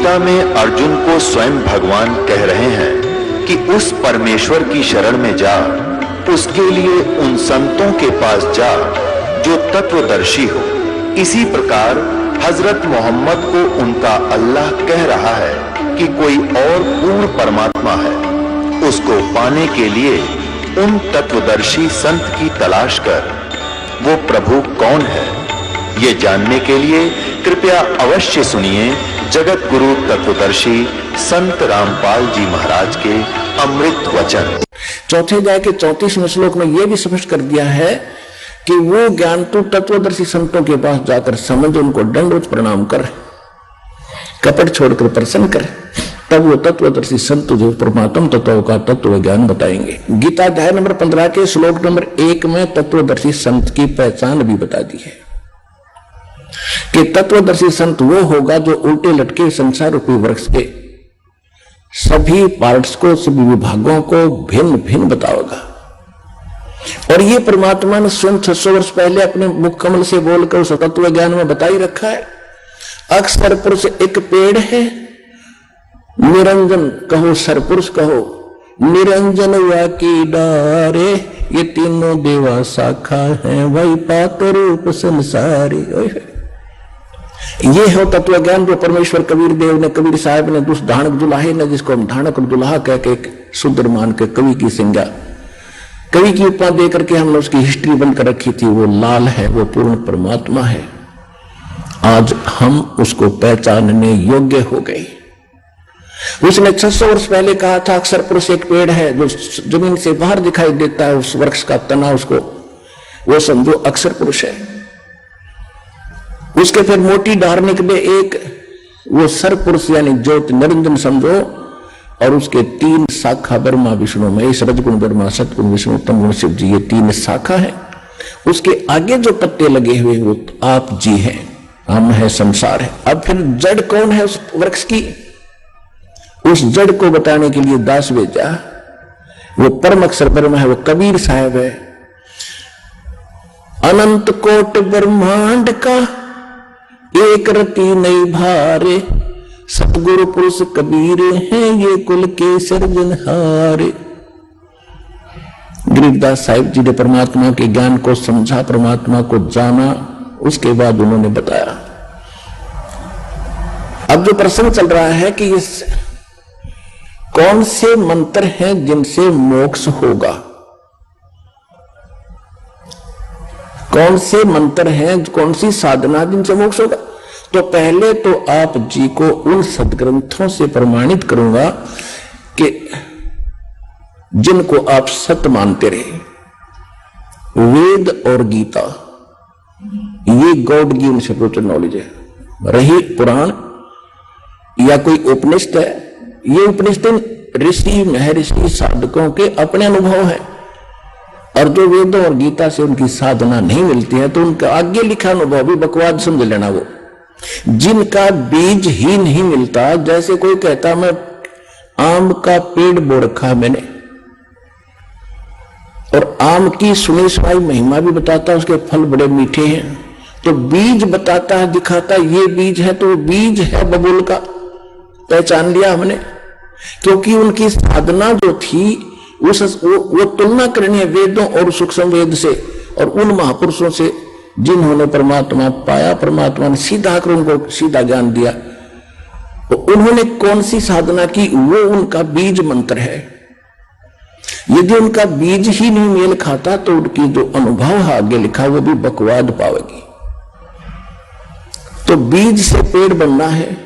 गीता में अर्जुन को स्वयं भगवान कह रहे हैं कि उस परमेश्वर की शरण में जा, उसके लिए उन संतों के पास जा जो तत्वदर्शी हो। इसी प्रकार हजरत मोहम्मद को उनका अल्लाह कह रहा है कि कोई और पूर्ण परमात्मा है। उसको पाने के लिए उन तत्वदर्शी संत की तलाश कर। वो प्रभु कौन है, ये जानने के लिए कृपया अवश्य सुनिए जगत गुरु तत्वदर्शी संत रामपाल जी महाराज के अमृत वचन। चौथे अध्याय के 34वें श्लोक में यह भी स्पष्ट कर दिया है कि वो ज्ञान तो तत्वदर्शी संतों के पास जाकर समझ, उनको दंडवत प्रणाम कर, कपट छोड़कर प्रसन्न कर, तब वो तत्वदर्शी संत जो परमात्म तत्व का तत्व ज्ञान बताएंगे। गीता अध्याय नंबर 15 के श्लोक नंबर 1 में तत्वदर्शी संत की पहचान भी बता दी है कि तत्वदर्शी संत वो होगा जो उल्टे लटके संसार रूपी वृक्ष के सभी पार्ट्स को, सभी विभागों को भिन्न भिन्न बताओगा। और ये परमात्मा ने स्वयं 600 वर्ष पहले अपने मुख कमल से बोलकर उस तत्व ज्ञान में बता ही रखा है। अक्षर पुरुष एक पेड़ है, निरंजन कहो सरपुरुष कहो, निरंजन वाकी डारे, ये तीनों देवा शाखा है, वही पात रूप संसारी। ये हो तत्व ज्ञान जो परमेश्वर कबीर देव ने, कबीर साहब ने, उस धानक दुल्हे ने, जिसको हम धानक दुल्हा कह के एक शुद्र मान के कवि की संज्ञा, कवि की उपमा दे करके हमने उसकी हिस्ट्री बंद कर रखी थी। वो लाल है, वो पूर्ण परमात्मा है। आज हम उसको पहचानने योग्य हो गए। उसने 600 वर्ष पहले कहा था अक्षर पुरुष एक पेड़ है जो जमीन से बाहर दिखाई देता है, उस वृक्ष का तना, उसको वो समझो अक्षर पुरुष है। उसके फिर मोटी डार निकले एक, वो सर पुरुष यानी ज्योति निरंजन समझो, और उसके 3 शाखा ब्रह्मा विष्णु महेश, रजगुण ब्रह्मा, सतगुण विष्णु, तमगुण शिव जी, ये 3 शाखा है। उसके आगे जो पत्ते लगे हुए वो आप जी हैं, हम है, संसार है। अब फिर जड़ कौन है उस वृक्ष की, उस जड़ को बताने के लिए दास भेजा। वो परम अक्षर ब्रह्म है, वो कबीर साहब है। अनंत कोट ब्रह्मांड का एक रति नहीं भारे, सतगुरु पुरुष कबीर हैं ये कुल के सिरजनहारे। गरीबदास साहिब जी ने परमात्मा के ज्ञान को समझा, परमात्मा को जाना, उसके बाद उन्होंने बताया। अब जो प्रश्न चल रहा है कि ये कौन से मंत्र हैं जिनसे मोक्ष होगा, कौन से मंत्र हैं, कौन सी साधना जिनसे मोक्ष होगा। तो पहले तो आप जी को उन सदग्रंथों से प्रमाणित करूंगा कि जिनको आप सत्य मानते रहे। वेद और गीता ये गॉड गिवन स्पिरिचुअल नॉलेज है। रही पुराण या कोई उपनिषद है, ये उपनिषद ऋषि महर्षि साधकों के अपने अनुभव है। और जो वेदों और गीता से उनकी साधना नहीं मिलती है तो उनका आगे लिखा अनुभव भी बकवाद समझ लेना। वो जिनका बीज ही नहीं मिलता, जैसे कोई कहता मैं आम का पेड़ बो रखा मैंने, और आम की सुनी सुनाई महिमा भी बताता, उसके फल बड़े मीठे हैं, तो बीज बताता है, दिखाता ये बीज है, तो बीज है बबूल का, पहचान लिया हमने। क्योंकि उनकी साधना जो थी वो तुलना करनी है वेदों और सूक्ष्म वेद से और उन महापुरुषों से जिन्होंने परमात्मा पाया, परमात्मा ने सीधा आकर उनको सीधा ज्ञान दिया। तो उन्होंने कौन सी साधना की, वो उनका बीज मंत्र है। यदि उनका बीज ही नहीं मेल खाता तो उनकी जो अनुभव है आगे लिखा वो भी बकवाद पावेगी। तो बीज से पेड़ बनना है।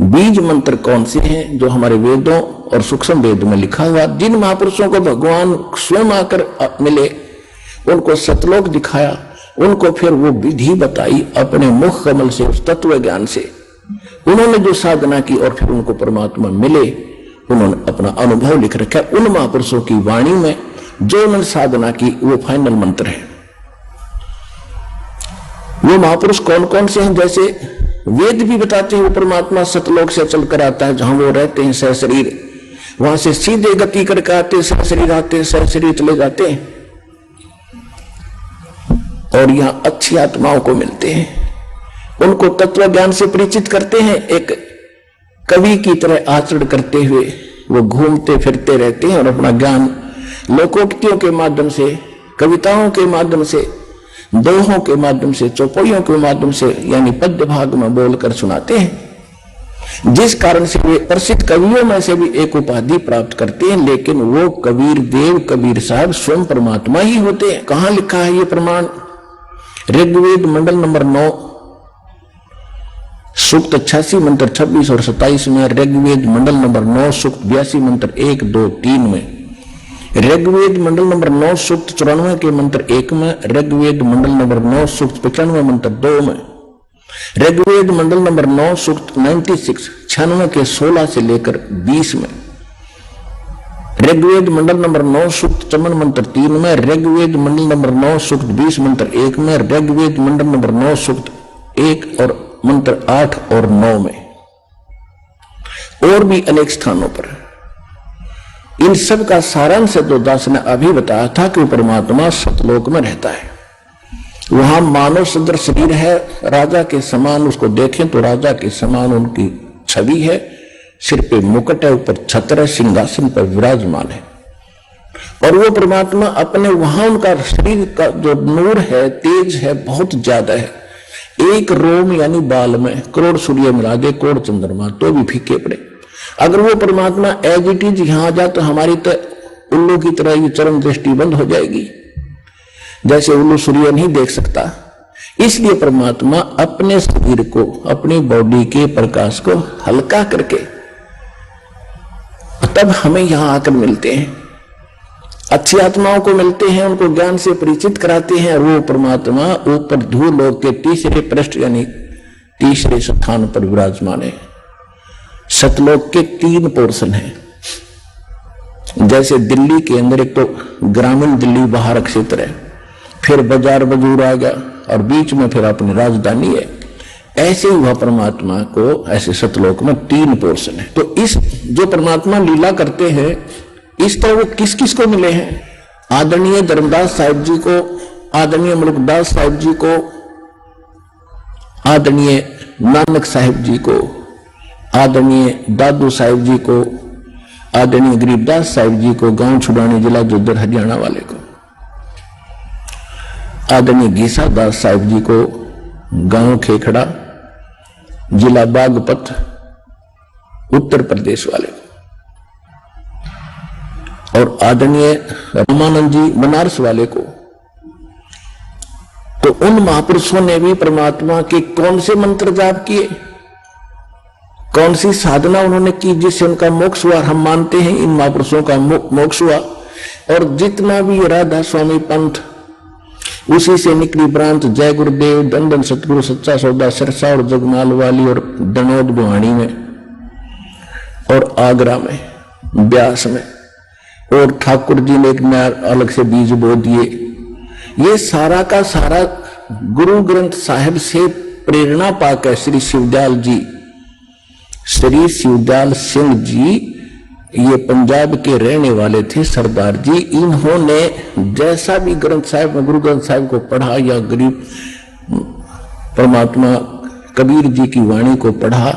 बीज मंत्र कौन से हैं जो हमारे वेदों और सूक्ष्म वेद में लिखा हुआ, जिन महापुरुषों को भगवान स्वयं आकर मिले, उनको सतलोक दिखाया, उनको फिर वो विधि बताई अपने मुख कमल से, उस तत्व ज्ञान से उन्होंने जो साधना की और फिर उनको परमात्मा मिले, उन्होंने अपना अनुभव लिख रखा। उन महापुरुषों की वाणी में जो उन्होंने साधना की वो फाइनल मंत्र है। वो महापुरुष कौन कौन से हैं, जैसे वेद भी बताते हैं वो परमात्मा सतलोक से चलकर आता है, जहां वो रहते हैं सह शरीर, वहां से सीधे गति करके आते, सह शरीर आते, सह शरीर चले जाते हैं और यहां अच्छी आत्माओं को मिलते हैं, उनको तत्व ज्ञान से परिचित करते हैं। एक कवि की तरह आचरण करते हुए वो घूमते फिरते रहते हैं और अपना ज्ञान लोकोक्तियों के माध्यम से, कविताओं के माध्यम से, दोहों के माध्यम से, चौपाइयों के माध्यम से यानी पद्य भाग में बोलकर सुनाते हैं, जिस कारण से वे प्रसिद्ध कवियों में से भी एक उपाधि प्राप्त करते हैं। लेकिन वो कबीर देव, कबीर साहब स्वयं परमात्मा ही होते हैं। कहां लिखा है ये प्रमाण? ऋग्वेद मंडल नंबर 9 सूक्त 86 मंत्र 26 और 27 में, ऋग्वेद मंडल नंबर 9 सूक्त 82 मंत्र 1, 2, 3 में, ऋग्वेद मंडल नंबर 9 सूक्त 94 के मंत्र 1 में, ऋग्वेद मंडल नंबर 9 सूक्त 95 मंत्र 2 में, ऋग्वेद मंडल नंबर 9 सूक्त 96 के 16 से लेकर 20 में, ऋग्वेद मंडल नंबर 9 सूक्त 54 मंत्र 3 में, ऋग्वेद मंडल नंबर 9 सूक्त 20 मंत्र 1 में, ऋग्वेद मंडल नंबर 9 सूक्त 1 और मंत्र 8 और 9 में, और भी अनेक स्थानों पर। इन सब का सारांश दास ने अभी बताया था कि परमात्मा सतलोक में रहता है। वहां मानव सदृश शरीर है, राजा के समान उसको देखें तो राजा के समान उनकी छवि है, सिर पे मुकुट है, ऊपर छत्र है, सिंहासन पर विराजमान है। और वो परमात्मा अपने वहां उनका शरीर का जो नूर है, तेज है, बहुत ज्यादा है। एक रोम यानी बाल में करोड़ सूर्य मिला दे, करोड़ चंद्रमा तो भी फीके पड़े। अगर वो परमात्मा एज इट इज यहां आ जाए तो हमारी तो उल्लू की तरह ये चरम दृष्टि बंद हो जाएगी, जैसे उल्लू सूर्य नहीं देख सकता। इसलिए परमात्मा अपने शरीर को, अपनी बॉडी के प्रकाश को हल्का करके तब हमें यहां आकर मिलते हैं, अच्छी आत्माओं को मिलते हैं, उनको ज्ञान से परिचित कराते हैं। और वो परमात्मा ऊपर धूलोक के तीसरे पृष्ठ यानी तीसरे स्थान पर विराजमान है। सतलोक के 3 पोर्शन हैं। जैसे दिल्ली के अंदर एक तो ग्रामीण दिल्ली बाहर क्षेत्र है, फिर बाजार बजूर आ गया और बीच में फिर अपनी राजधानी है। ऐसे ही वह परमात्मा को ऐसे सतलोक में 3 पोर्शन है। तो इस जो परमात्मा लीला करते हैं, इस तो वो किस किस को मिले हैं? आदरणीय धर्मदास साहिब जी को, आदरणीय मुल्कदास साहिब जी को, आदरणीय नानक साहिब जी को, आदरणीय दादू साहिब जी को, आदरणीय गरीबदास साहिब जी को, गांव छुड़ानी जिला जोधर हरियाणा वाले को, आदरणीय गीसा दास साहिब जी को, गांव खेखड़ा जिला बागपत उत्तर प्रदेश वाले को, और आदरणीय रामानंद जी बनारस वाले को। तो उन महापुरुषों ने भी परमात्मा के कौन से मंत्र जाप किए, कौन सी साधना उन्होंने की जिससे उनका मोक्ष हुआ? हम मानते हैं इन महापुरुषों का मोक्ष हुआ। और जितना भी राधा स्वामी पंथ, उसी से निकली ब्रांच जय गुरुदेव, दंदन सतगुरु, सच्चा सौदा, सिरसा और जगमाल वाली और दनौद बुहानी में और आगरा में, ब्यास में, और ठाकुर जी ने एक नया अलग से बीज बो दिए। ये सारा का सारा गुरु ग्रंथ साहिब से प्रेरणा पाकर श्री शिवदयाल जी, श्री शिवदयाल सिंह जी, ये पंजाब के रहने वाले थे सरदार जी। इन्होंने जैसा भी ग्रंथ साहिब में गुरु ग्रंथ साहिब को पढ़ा या गरीब परमात्मा कबीर जी की वाणी को पढ़ा,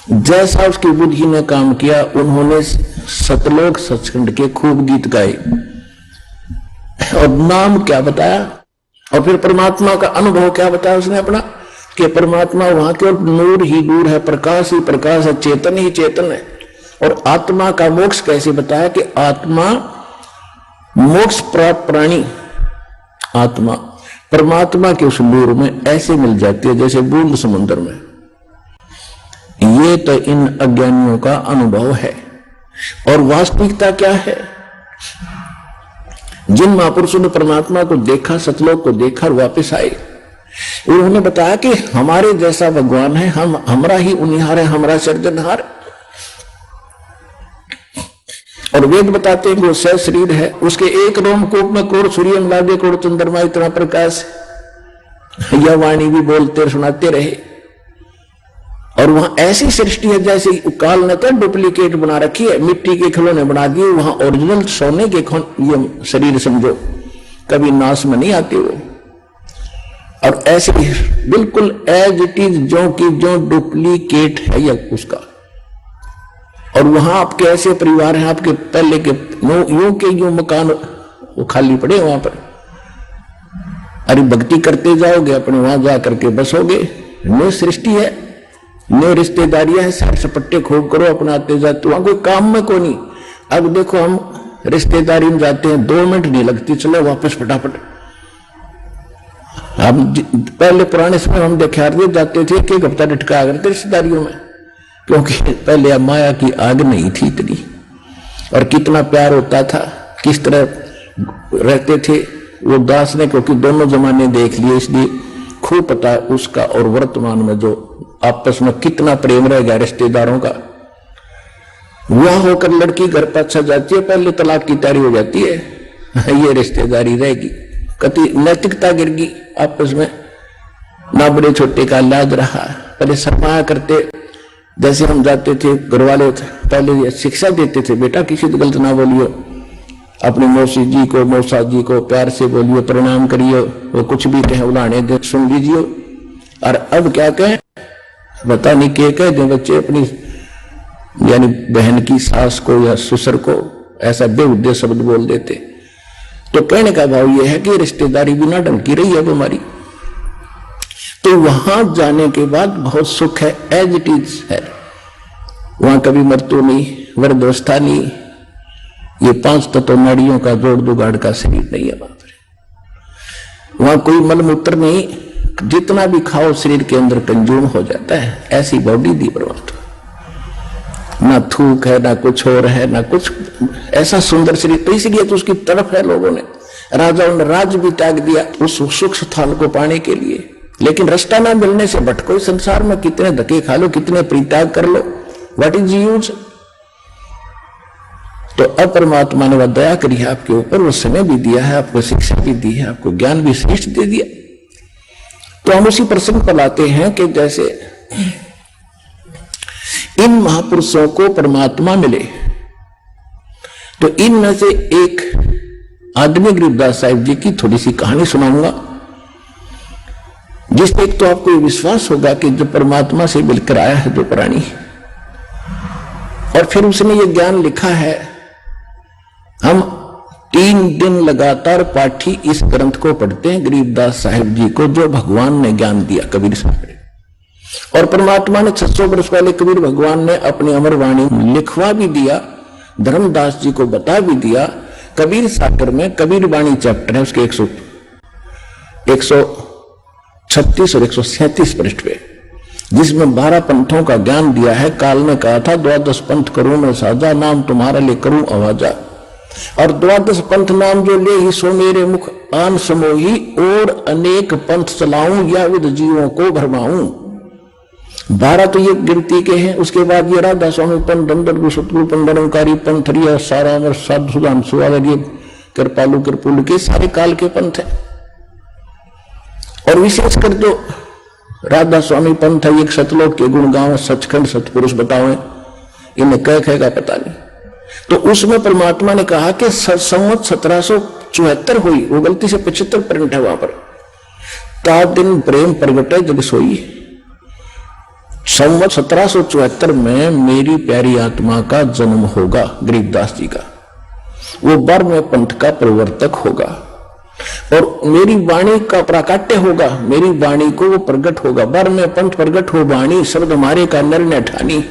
जैसा उसकी बुद्धि ने काम किया, उन्होंने सतलोक सचखंड के खूब गीत गाए और नाम क्या बताया, और फिर परमात्मा का अनुभव क्या बताया उसने अपना, कि परमात्मा वहां केवल नूर ही नूर है, प्रकाश ही प्रकाश है, चेतन ही चेतन है। और आत्मा का मोक्ष कैसे बताया कि आत्मा मोक्ष प्राप्त प्राणी, आत्मा परमात्मा के उस नूर में ऐसे मिल जाती है जैसे बूंद समुद्र में। ये तो इन अज्ञानियों का अनुभव है। और वास्तविकता क्या है? जिन महापुरुषों ने परमात्मा को देखा, सतलोक को देखा और वापस आए, उन्होंने बताया कि हमारे जैसा भगवान है, हम हमारा ही उनिहार है, हमारा सर्जनहार। और वेद बताते हैं वो सह शरीर है, उसके एक रोमकूप में करोड़ सूर्य मिला दे, करोड़ चंद्रमा इतना प्रकाश। यह वाणी भी बोलते सुनाते रहे। और वहां ऐसी सृष्टि है जैसे काल ने तो डुप्लीकेट बना रखी है, मिट्टी के खिलौने बना दिए, वहां ओरिजिनल सोने के ये शरीर समझो, कभी नाश में नहीं आते वो। और ऐसे बिल्कुल एज इट इज जो कि जो डुप्लीकेट है या उसका और वहां आपके ऐसे परिवार हैं, आपके पहले के यूं के यूं मकान वो खाली पड़े वहां पर। अरे भक्ति करते जाओगे, अपने वहां जा करके बसोगे। न्यू सृष्टि है, न्यू रिश्तेदारियां हैं, सारे सपट्टे खूब करो, अपनाते जाते, वहां कोई काम में को नहीं। अब देखो हम रिश्तेदारी में जाते हैं, 2 मिनट नहीं लगती, चलो वापस फटाफट। हम पहले पुराने समय हम देखार जाते थे कि एक हफ्ता डटका करते रिश्तेदारियों में, क्योंकि पहले अब माया की आग नहीं थी इतनी, और कितना प्यार होता था, किस तरह रहते थे वो दास ने, क्योंकि दोनों जमाने देख लिए, इसलिए खूब पता है उसका। और वर्तमान में जो आपस में कितना प्रेम रह गया रिश्तेदारों का। विवाह होकर लड़की घर पर अच्छा जाती है, पहले तलाक की तैयारी हो जाती है, ये रिश्तेदारी रहेगी, कति नैतिकता गिर गई आपस में, ना बड़े छोटे का लाज रहा। पहले शर्माया करते, जैसे हम जाते थे घर वाले पहले शिक्षा देते थे, बेटा किसी तो गलत ना बोलियो, अपनी मौसी जी को मौसा जी को प्यार से बोलियो, प्रणाम करियो, वो कुछ भी कहे उलाने दे सुन लीजिए। और अब क्या कहें, बता नहीं क्या कह दे बच्चे अपनी यानी बहन की सास को या ससुर को ऐसा बेहुदे शब्द बोल देते। तो कहने का भाव यह है कि रिश्तेदारी बिना ढंग की रही है हमारी। तो वहां जाने के बाद बहुत सुख है, एज इट इज है, वहां कभी मृत्यु नहीं, वृद्धावस्था नहीं, ये 5 तत्व नाड़ियों का जोड़ दुगाड़ का शरीर नहीं है वहां कोई मलमूत्र नहीं, जितना भी खाओ शरीर के अंदर कंज्यूम हो जाता है, ऐसी बॉडी दी परमात्मा। ना थूक है, ना कुछ और है, ना कुछ, ऐसा सुंदर शरीर। तो इसलिए तो उसकी तरफ है लोगों ने, राजाओं ने राज भी त्याग दिया उस सुख स्थान को पाने के लिए। लेकिन रास्ता ना मिलने से भटको, संसार में कितने धक्के खा लो, कितने परित्याग कर लो, व्हाट इज यूज। तो अब परमात्मा ने वह दया करी है आपके ऊपर, वो समय भी दिया है, आपको शिक्षा भी दी है, आपको ज्ञान भी श्रेष्ठ दे दिया। तो हम उसी प्रसंग पर लाते हैं कि जैसे इन महापुरुषों को परमात्मा मिले, तो इनमें से एक आदमी गरीबदास साहिब जी की थोड़ी सी कहानी सुनाऊंगा, जिससे एक तो आपको विश्वास होगा कि जो परमात्मा से मिलकर आया है जो प्राणी, और फिर उसने ये ज्ञान लिखा है। हम 3 दिन लगातार पाठी इस ग्रंथ को पढ़ते हैं गरीबदास साहिब जी को, जो भगवान ने ज्ञान दिया कबीर साहब ने। और परमात्मा ने 600 वर्ष पहले कबीर भगवान ने अपनी अमर वाणी लिखवा भी दिया, धर्मदास जी को बता भी दिया। कबीर सागर में कबीर वाणी चैप्टर है, उसके 136 और 137 पृष्ठ पे, जिसमें 12 पंथों का ज्ञान दिया है। काल ने कहा था 12 पंथ करूं मैं साजा, नाम तुम्हारा ले करूं आवाजा। और 12 पंथ नाम जो ले ही सो मेरे मुख आन समोही, और अनेक पंथ चलाऊं या विद जीवों को भरमाऊं। 12 तो ये गिनती के हैं। उसके बाद ये राधा स्वामी पंथ, दंडर सतगुरु पंथ, निरंकारी पंथ, हरिया सारा अमर साधु सुधान सुवालगी कृपालु कृपुल के सारे काल के पंथ है। और विशेषकर जो राधा स्वामी पंथ है, एक सतलोक के गुण गाँव, सचखंड सतपुरुष बताओ, इन्हें कह का पता नहीं। तो उसमें परमात्मा ने कहा कि संवत 1774 हुई, वो गलती से 75 प्रिंट है वहां पर, तात दिन प्रेम प्रगटे जग सोई। संवत 1774 में मेरी प्यारी आत्मा का जन्म होगा, गरीबदास जी का, वो बर्म पंथ का प्रवर्तक होगा, और मेरी वाणी का प्राकाट्य होगा, मेरी वाणी को वो प्रगट होगा। बर्म पंथ प्रगट हो वाणी, शब्द हमारे का नर ने ठानी।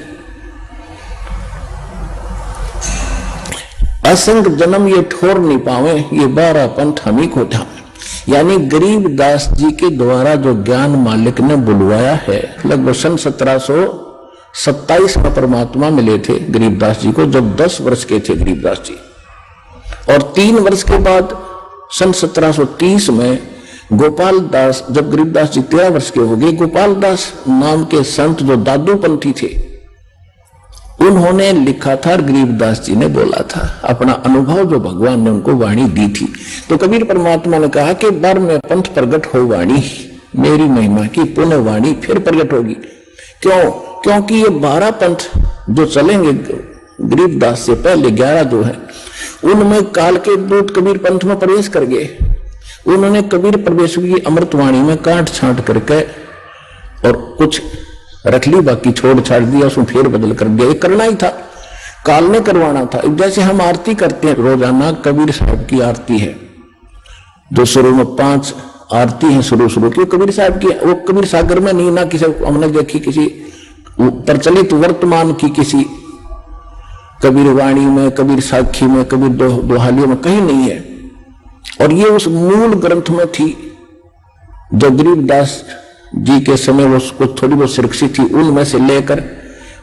असंग जन्म ये ठोर नहीं पावे, ये 12 पंथ हम ही को था। यानी गरीबदास जी के द्वारा जो ज्ञान मालिक ने बुलवाया है, लगभग सन 1727 में परमात्मा मिले थे गरीबदास जी को, जब 10 वर्ष के थे गरीबदास जी। और 3 वर्ष के बाद सन 1730 में गोपाल दास, जब गरीबदास जी 13 वर्ष के हो गए, गोपाल दास नाम के संत जो दादू पंथी थे, उन्होंने लिखा था, गरीबदास जी ने बोला था अपना अनुभव जो भगवान ने उनको वाणी दी थी। तो कबीर परमात्मा ने कहा कि बार में पंथ प्रगट हो वाणी, मेरी महिमा की पुण्य वाणी फिर प्रगट होगी। क्यों? क्योंकि ये 12 पंथ जो चलेंगे गरीबदास से पहले 11 जो है, उनमें काल के दूत कबीर पंथ में प्रवेश कर गए। उन्होंने कबीर प्रवेश की अमृतवाणी में काट छांट करके और कुछ रख ली, बाकी छोड़ छाड़ दिया, उसमें फेर बदल कर दिया। ये करना ही था। काल ने करवाना था। जैसे हम आरती करते हैं रोजाना, कबीर साहब की आरती है जो शुरू में 5 आरती है शुरू की कबीर साहब की, वो कबीर सागर में नहीं, ना किसी हमने देखी किसी प्रचलित वर्तमान की किसी कबीर वाणी में, कबीर साखी में, कबीर दोहालियों में कहीं नहीं है। और ये उस मूल ग्रंथ में थी जो गरीबदास जी के समय वो उसको थोड़ी बहुत सुरक्षित थी, उनमें से लेकर,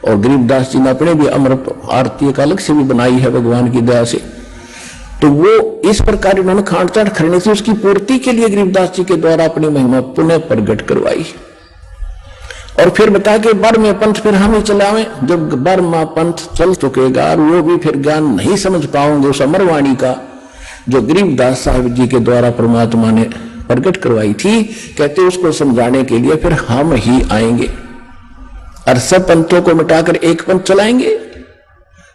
और गरीबदास जी ने अपने भी अमृत आरती एक अलग से भी बनाई है भगवान की दया से। तो वो इस प्रकार उन्होंने खांडचाट करने से उसकी पूर्ति के लिए गरीबदास जी के द्वारा अपनी महिमा पुनः प्रकट करवाई। और फिर बता के बर्मा पंथ फिर हम ही चलावें। जब बर्मा पंथ चल चुकेगा और वो भी फिर ज्ञान नहीं समझ पाओगे उस अमरवाणी का जो गरीबदास साहब जी के द्वारा परमात्मा ने प्रकट करवाई थी, कहते उसको समझाने के लिए फिर हम ही आएंगे और सब पंथों को मिटाकर एक पंथ चलाएंगे।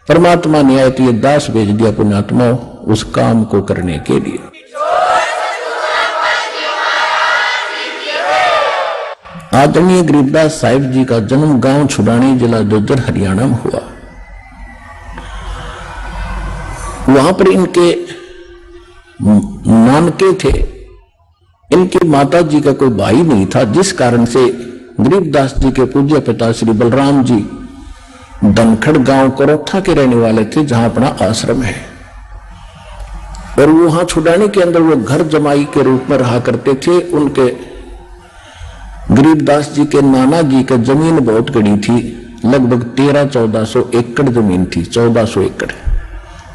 परमात्मा ने आए तो ये दास भेज दिया पुण्यात्मा उस काम को करने के लिए। आदरणीय गरीबदास साहिब जी का जन्म गांव छुड़ानी, जिला दोदर, हरियाणा में हुआ। वहां पर इनके नानके थे, इनके माता जी का कोई भाई नहीं था, जिस कारण से गरीबदास जी के पूज्य पिता श्री बलराम जी धनखड़ गांव करोथा के रहने वाले थे, जहां अपना आश्रम है। और वहां छुड़ाने के अंदर वो घर जमाई के रूप में रहा करते थे। उनके गरीबदास जी के नाना जी की जमीन बहुत बड़ी थी, लगभग 1300-1400 एकड़ जमीन थी, 1400 एकड़।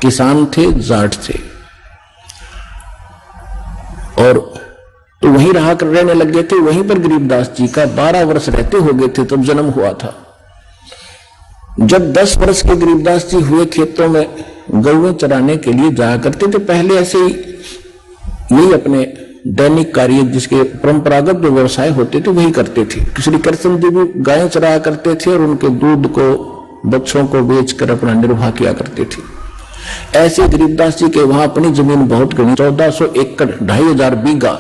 किसान थे, जाट थे, और तो वहीं रहा कर रहने लग गए थे। वहीं पर गरीबदास जी का 12 वर्ष रहते हो गए थे तब जन्म हुआ था। जब 10 वर्ष के गरीबदास जी हुए, खेतों में गौवें चराने के लिए जाया करते थे। पहले ऐसे ही यही अपने दैनिक कार्य जिसके परंपरागत जो व्यवसाय होते थे वही करते थे। श्री कृष्ण जी भी गायें चराया करते थे और उनके दूध को, बच्चों को बेचकर अपना निर्वाह किया करते थे। ऐसे गरीबदास जी के वहां अपनी जमीन बहुत घनी, 1400 एकड़, 2500 बीघा,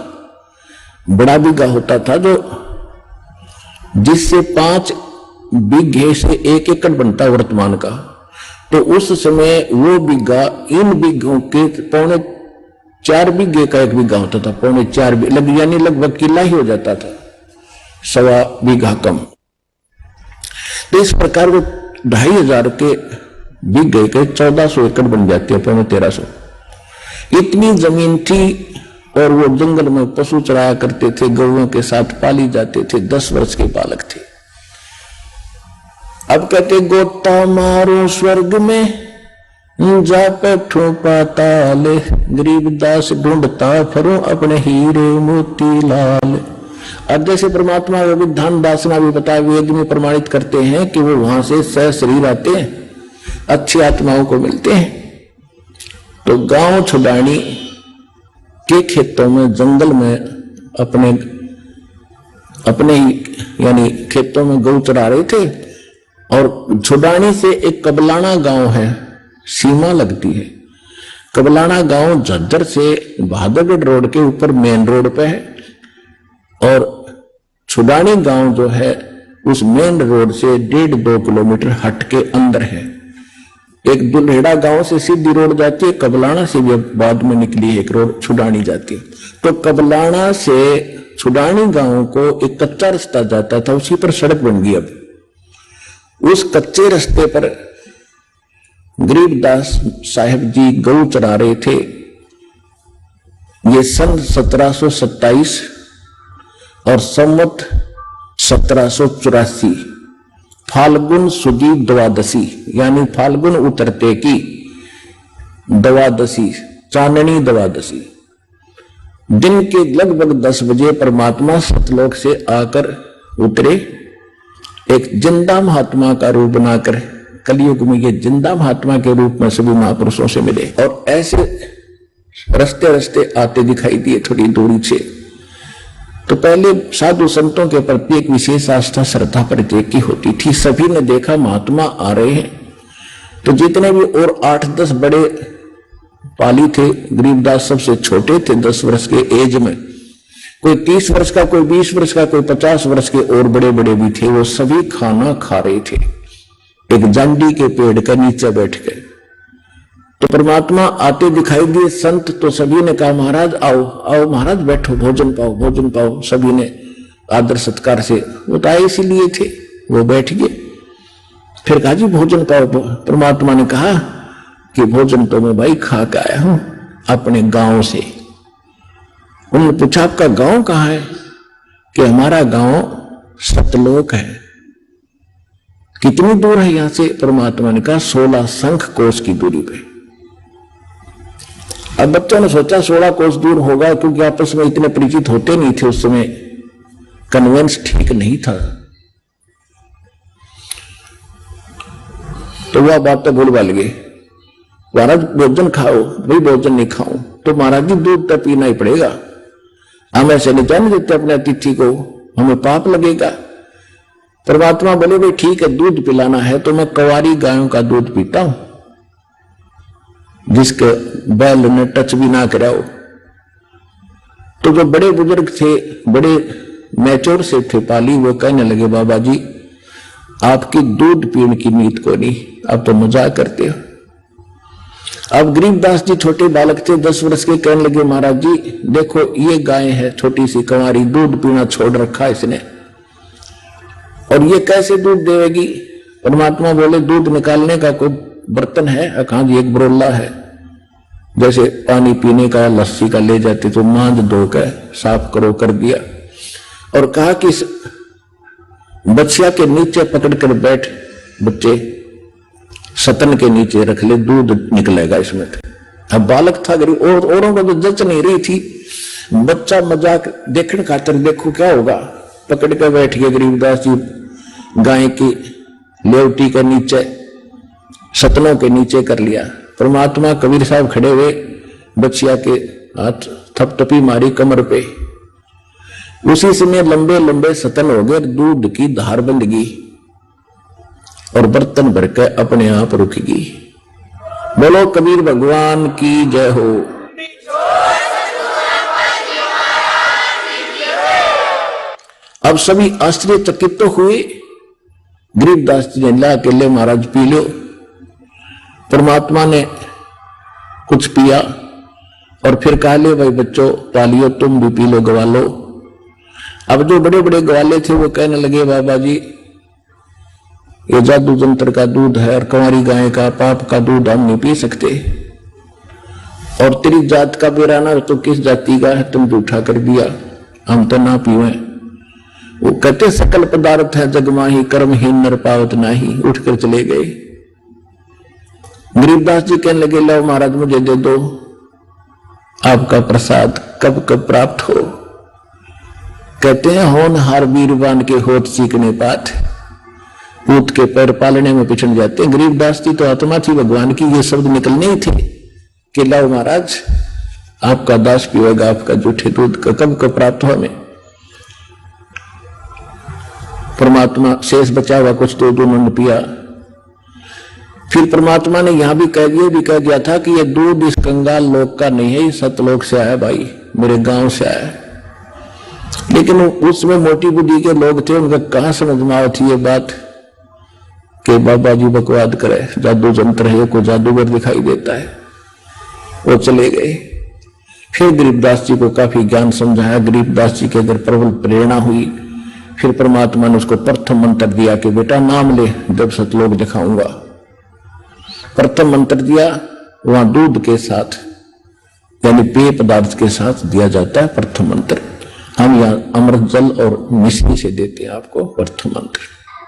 बड़ा बीघा होता था, जो जिससे 5 बीघे से 1 एकड़ बनता वर्तमान का। तो उस समय वो बीघा इन बीघों के 4.25 बीघे का 1 बीघा होता था, 4.25 यानी लगभग किला ही हो जाता था, 1.25 बीघा कम। तो इस प्रकार वो 2500 के बीघे के 1400 एकड़ बन जाते हैं, 1300 इतनी जमीन थी। और वो जंगल में पशु चराया करते थे, गौओं के साथ पाली जाते थे, 10 वर्ष के बालक थे। अब कहते गोता मारो स्वर्ग में जा बैठो पाताल, गरीबदास ढूंढता फरो अपने हीरे मोती लाल। अब जैसे परमात्मा विधान दास ने भी बताया, वेद में प्रमाणित करते हैं कि वो वहां से सशरीर आते हैं, अच्छी आत्माओं को मिलते हैं। तो गांव छुड़ानी के खेतों में, जंगल में अपने यानी खेतों में गौ चरा रहे थे। और छुड़ानी से एक कबलाना गांव है, सीमा लगती है। कबलाना गांव झज्जर से बहादुरगढ़ रोड के ऊपर मेन रोड पे है, और छुड़ानी गांव जो है उस मेन रोड से 1.5-2 किलोमीटर हट के अंदर है। एक दुल्हेड़ा गांव से सीधी रोड जाती है, कबलाना से भी बाद में निकली एक रोड छुड़ानी जाती है। तो कबलाना से छुड़ानी गांव को एक कच्चा रास्ता जाता था, उसी पर सड़क बन गई। अब उस कच्चे रास्ते पर गरीबदास साहिब जी गौ चरा रहे थे। ये सन 1727 और संवत 1784 फाल्गुन सुदी द्वादशी, यानी फाल्गुन उतरते की द्वादशी, चांदनी द्वादशी दिन के लगभग 10 बजे परमात्मा सतलोक से आकर उतरे। एक जिंदा महात्मा का रूप बनाकर कलयुग में ये जिंदा महात्मा के रूप में सभी महापुरुषों से मिले। और ऐसे रस्ते रस्ते आते दिखाई दिए थोड़ी दूरी से। तो पहले साधु संतों के प्रति एक विशेष आस्था, श्रद्धा परिचय की होती थी। सभी ने देखा महात्मा आ रहे हैं, तो जितने भी और 8-10 बड़े पाली थे, गरीबदास सबसे छोटे थे, 10 वर्ष के एज में, कोई 30 वर्ष का, कोई 20 वर्ष का, कोई 50 वर्ष के, और बड़े बड़े भी थे। वो सभी खाना खा रहे थे। एक जांडी के पेड़ के नीचे बैठ गए। तो परमात्मा आते दिखाई दिए संत, तो सभी ने कहा महाराज आओ आओ महाराज बैठो, भोजन पाओ भोजन पाओ। सभी ने आदर सत्कार से, वो तो आए इसीलिए थे, वो बैठ गए। फिर कहा जी भोजन पाओ। परमात्मा ने कहा कि भोजन तो मैं भाई खा के आया हूं अपने गांव से। उन्होंने पूछा आपका गांव कहां है? कि हमारा गांव सतलोक है। कितनी दूर है यहां से? परमात्मा ने कहा 16 शंख कोस की दूरी पे। अब बच्चों ने सोचा 16 कोस दूर होगा, क्योंकि आपस में इतने परिचित होते नहीं थे उस समय, कन्वेंस ठीक नहीं था। तो वह बात तो भूल भाल गए। महाराज भोजन खाओ। भाई भोजन नहीं खाऊं तो महाराज जी दूध तो पीना ही पड़ेगा, हम ऐसे नहीं जाने देते अपने अतिथि को, हमें पाप लगेगा। परमात्मा बोले भाई ठीक है, दूध पिलाना है तो मैं कुंवारी गायों का दूध पीता हूं, जिसके बैल ने टच भी ना कराओ। तो जो बड़े बुजुर्ग थे, बड़े मैच्योर से थे पाली, वो कहने लगे बाबा जी आपकी दूध पीने की नीत को नहीं, अब तो मजाक करते हो। अब गरीबदास जी छोटे बालक थे 10 वर्ष के, कहने लगे महाराज जी देखो ये गाय है छोटी सी कंवारी, दूध पीना छोड़ रखा इसने, और ये कैसे दूध देगी? परमात्मा बोले दूध निकालने का कोई बर्तन है? कहां जी एक बरोला है, जैसे पानी पीने का लस्सी का ले जाते तो मांझ धो कर साफ करो, कर दिया। और कहा कि बच्चिया के नीचे पकड़ कर बैठ, बच्चे सतन के नीचे रख ले, दूध निकलेगा इसमें। अब बालक था गरीब, औरों को तो जच नहीं रही थी, बच्चा मजाक देखने खातर देखो क्या होगा, पकड़ कर बैठ गए गरीबदास जी गाय की लेवटी के नीचे, सतनों के नीचे कर लिया। परमात्मा कबीर साहब खड़े हुए, बच्चिया के हाथ थपथपी मारी कमर पे, उसी समय लंबे लंबे सतन हो गए, दूध की धार बंध गई और बर्तन भर के अपने आप रुक गई। बोलो कबीर भगवान की जय हो। अब सभी आश्चर्यचकित तो हुए। गरीबदास जी ने ला के ले महाराज पी लो। परमात्मा ने कुछ पिया और फिर कहा ले भाई बच्चों पालियो, तुम भी पी लो, गवा लो। अब जो बड़े बड़े ग्वाले थे वो कहने लगे बाबा जी ये जादू जंत्र का दूध है और कंवारी गाय का पाप का दूध हम नहीं पी सकते, और तेरी जात का बेराना तो किस जाति का है, तुम उठा कर दिया, हम तो ना पीवे। वो कहते सकल पदार्थ है जगमाही, कर्महीन नर पावत नाही, उठकर चले गए। गरीबदास जी कहने लगे लो महाराज मुझे दे दो, आपका प्रसाद कब कब प्राप्त हो। कहते हैं होनहार वीरवान के होठ सीखने पात, पूत के पैर पालने में पिछड़ जाते। गरीबदास जी तो आत्मा थी भगवान की, ये शब्द निकलने ही थे कि लाओ महाराज आपका दास पिएगा आपका जूठे दूध का, कब कब प्राप्त हो हमें। परमात्मा शेष बचा हुआ कुछ दूध उन्होंने पिया। फिर परमात्मा ने यहां भी कह दिया था कि ये दूध इस कंगाल लोक का नहीं है, ये सतलोक से आया भाई, मेरे गांव से आया। लेकिन उसमें मोटी बुद्धि के लोग थे, उनका कहां समझ में आई थी ये बात कि बाबा जी बकवाद करे, जादू जंत्र है, कोई जादूगर दिखाई देता है। वो चले गए। फिर गरीबदास जी को काफी ज्ञान समझाया, गरीबदास जी के अंदर प्रबल प्रेरणा हुई। फिर परमात्मा ने उसको प्रथम मंत्र दिया कि बेटा नाम ले, जब सतलोक दिखाऊंगा। प्रथम मंत्र दिया, वहां दूध के साथ यानी पेय पदार्थ के साथ दिया जाता है प्रथम मंत्र। हम यहाँ अमृत जल और मिश्री से देते हैं आपको प्रथम मंत्र।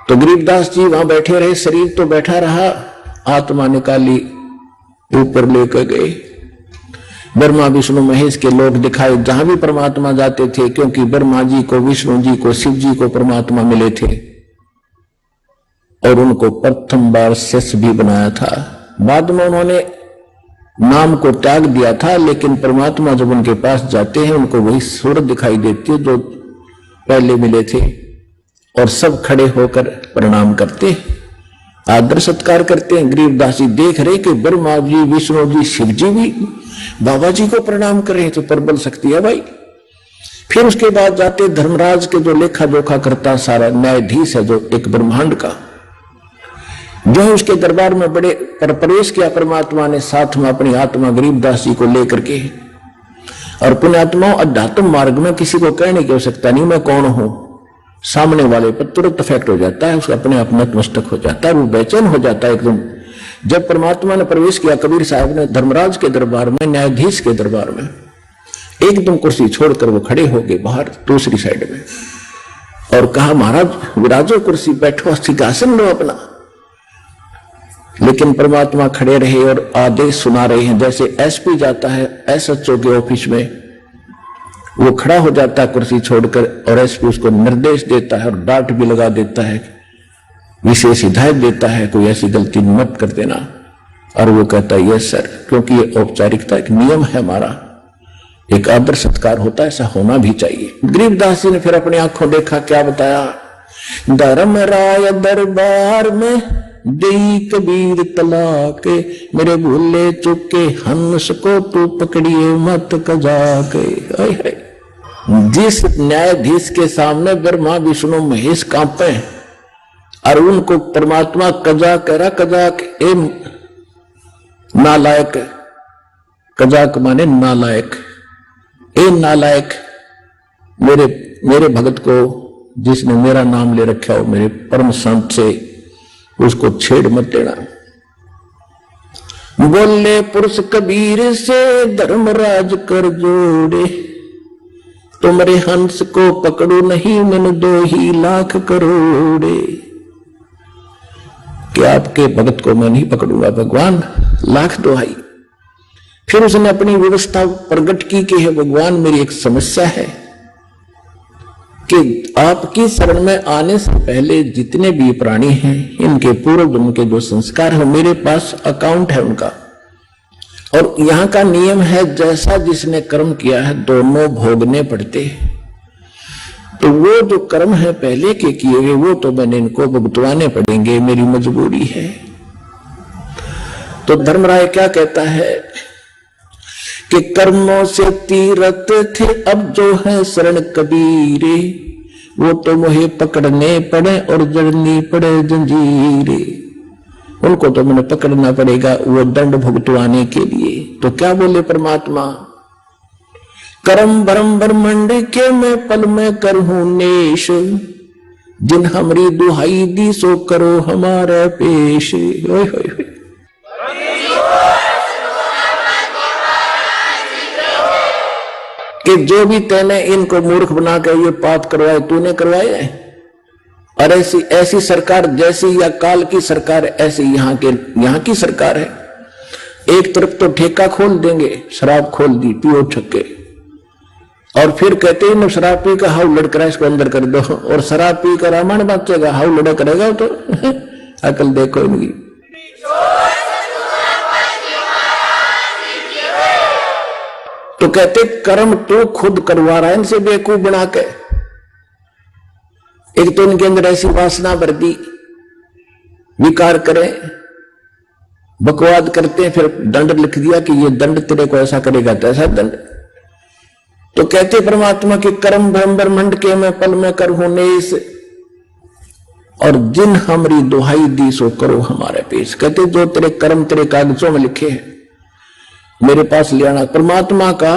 तो गरीबदास जी वहां बैठे रहे, शरीर तो बैठा रहा, आत्मा निकाली ऊपर लेकर गए। ब्रह्मा विष्णु महेश के लोग दिखाए, जहां भी परमात्मा जाते थे, क्योंकि ब्रह्मा जी को, विष्णु जी को, शिव जी को परमात्मा मिले थे और उनको प्रथम बार शिष्य भी बनाया था। बाद में उन्होंने नाम को त्याग दिया था, लेकिन परमात्मा जब उनके पास जाते हैं उनको वही सूरत दिखाई देती है जो पहले मिले थे, और सब खड़े होकर प्रणाम करते, आदर सत्कार करते हैं। गरीबदास जी देख रहे कि ब्रह्मा जी, विष्णु जी, शिव जी भी बाबा जी को प्रणाम कर रहे हैं, तो प्रबल शक्ति है भाई। फिर उसके बाद जाते धर्मराज के जो लेखा जोखा करता सारा न्यायाधीश है जो एक ब्रह्मांड का, जो उसके दरबार में बड़े प्रवेश किया परमात्मा ने, साथ में अपनी आत्मा गरीबदास जी को लेकर के। और पुण्यात्माओं, अध्यात्म मार्ग में किसी को कहने की आवश्यकता नहीं मैं कौन हूं, सामने वाले पर तुरंत इफेक्ट हो जाता है, उसका अपने आप नतमस्तक हो जाता है, वो बेचैन हो जाता है एकदम। जब परमात्मा ने प्रवेश किया कबीर साहब ने धर्मराज के दरबार में, न्यायाधीश के दरबार में, एकदम कुर्सी छोड़कर वो खड़े हो गए बाहर दूसरी साइड में और कहा महाराज विराजो कुर्सी, बैठो, सिंहासन लो अपना। लेकिन परमात्मा खड़े रहे और आदेश सुना रहे हैं। जैसे एसपी जाता है एसएचओ के ऑफिस में, वो खड़ा हो जाता है कुर्सी छोड़कर और एसपी उसको निर्देश देता है और डांट भी लगा देता है, विशेष हिदायत देता है, कोई ऐसी गलती मत कर देना। और वो कहता है यस सर, क्योंकि ये औपचारिकता एक नियम है हमारा, एक आदर सत्कार होता है, ऐसा होना भी चाहिए। गरीबदास जी ने फिर अपनी आंखों देखा, क्या बताया, धर्मराय दरबार में देई कबीर तलाक, मेरे भूले चुके हंस को तू पकड़िए मत कजा के। जिस न्यायाधीश के सामने ब्रह्मा विष्णु महेश कांपे और उनको परमात्मा कजा कह रहा, कजाक ए नालायक, कजाक माने नालायक, ए नालायक, मेरे भगत को जिसने मेरा नाम ले रखा हो, मेरे परम संत से, उसको छेड़ मत देना। बोले पुरुष कबीर से धर्मराज कर जोड़े, तुम्हारे हंस को पकड़ो नहीं मैंने 2 लाख करोड़े। कि आपके भगत को मैं नहीं पकड़ूंगा भगवान, लाख दोहाई। फिर उसने अपनी व्यवस्था प्रकट की कि है भगवान मेरी एक समस्या है कि आपकी शरण में आने से पहले जितने भी प्राणी हैं, इनके पूर्व जन्म के जो संस्कार है मेरे पास अकाउंट है उनका, और यहां का नियम है जैसा जिसने कर्म किया है दोनों भोगने पड़ते। तो वो जो कर्म है पहले के किए हुए वो तो मैंने इनको भुगतवाने पड़ेंगे, मेरी मजबूरी है। तो धर्मराय क्या कहता है कि कर्मों से तीरथ थे अब जो है शरण कबीरे, वो तो मुझे पकड़ने पड़े और जड़नी पड़े जंजीरे। उनको तो मैंने पकड़ना पड़ेगा वो दंड भुगतवाने के लिए। तो क्या बोले परमात्मा, करम भरम ब्रह्मंड के मैं पल में करहूं नेश, जिन हमारी दुहाई दी सो करो हमारा पेश। ओए होए कि जो भी तैने इनको मूर्ख बना के ये पाप करवाए तूने करवाए। और ऐसी सरकार जैसी या काल की सरकार ऐसी यहाँ की सरकार है। एक तरफ तो ठेका खोल देंगे, शराब खोल दी, पियो छक्के, और फिर कहते हैं शराब पी का हाउ लड़ करा इसको अंदर कर दो, और शराब पी कर रामायण बांचेगा, हाउ लड़ा करेगा तो अकल देखो इनकी। तो कहते कर्म तो खुद करवा रहा है इनसे बेवकूफ बना के। एक तो इनके अंदर ऐसी वासना भर दी, विकार करें, बकवाद करते हैं, फिर दंड लिख दिया कि ये दंड तेरे को ऐसा करेगा तो ऐसा दंड। तो कहते परमात्मा के कर्म भ्रम ब्रह्मंड के मैं पल में करहूं नेस, और जिन हमारी दुहाई दी सो करो हमारे पेश। कहते जो तेरे कर्म तेरे कागजों में लिखे हैं मेरे पास ले आना। परमात्मा का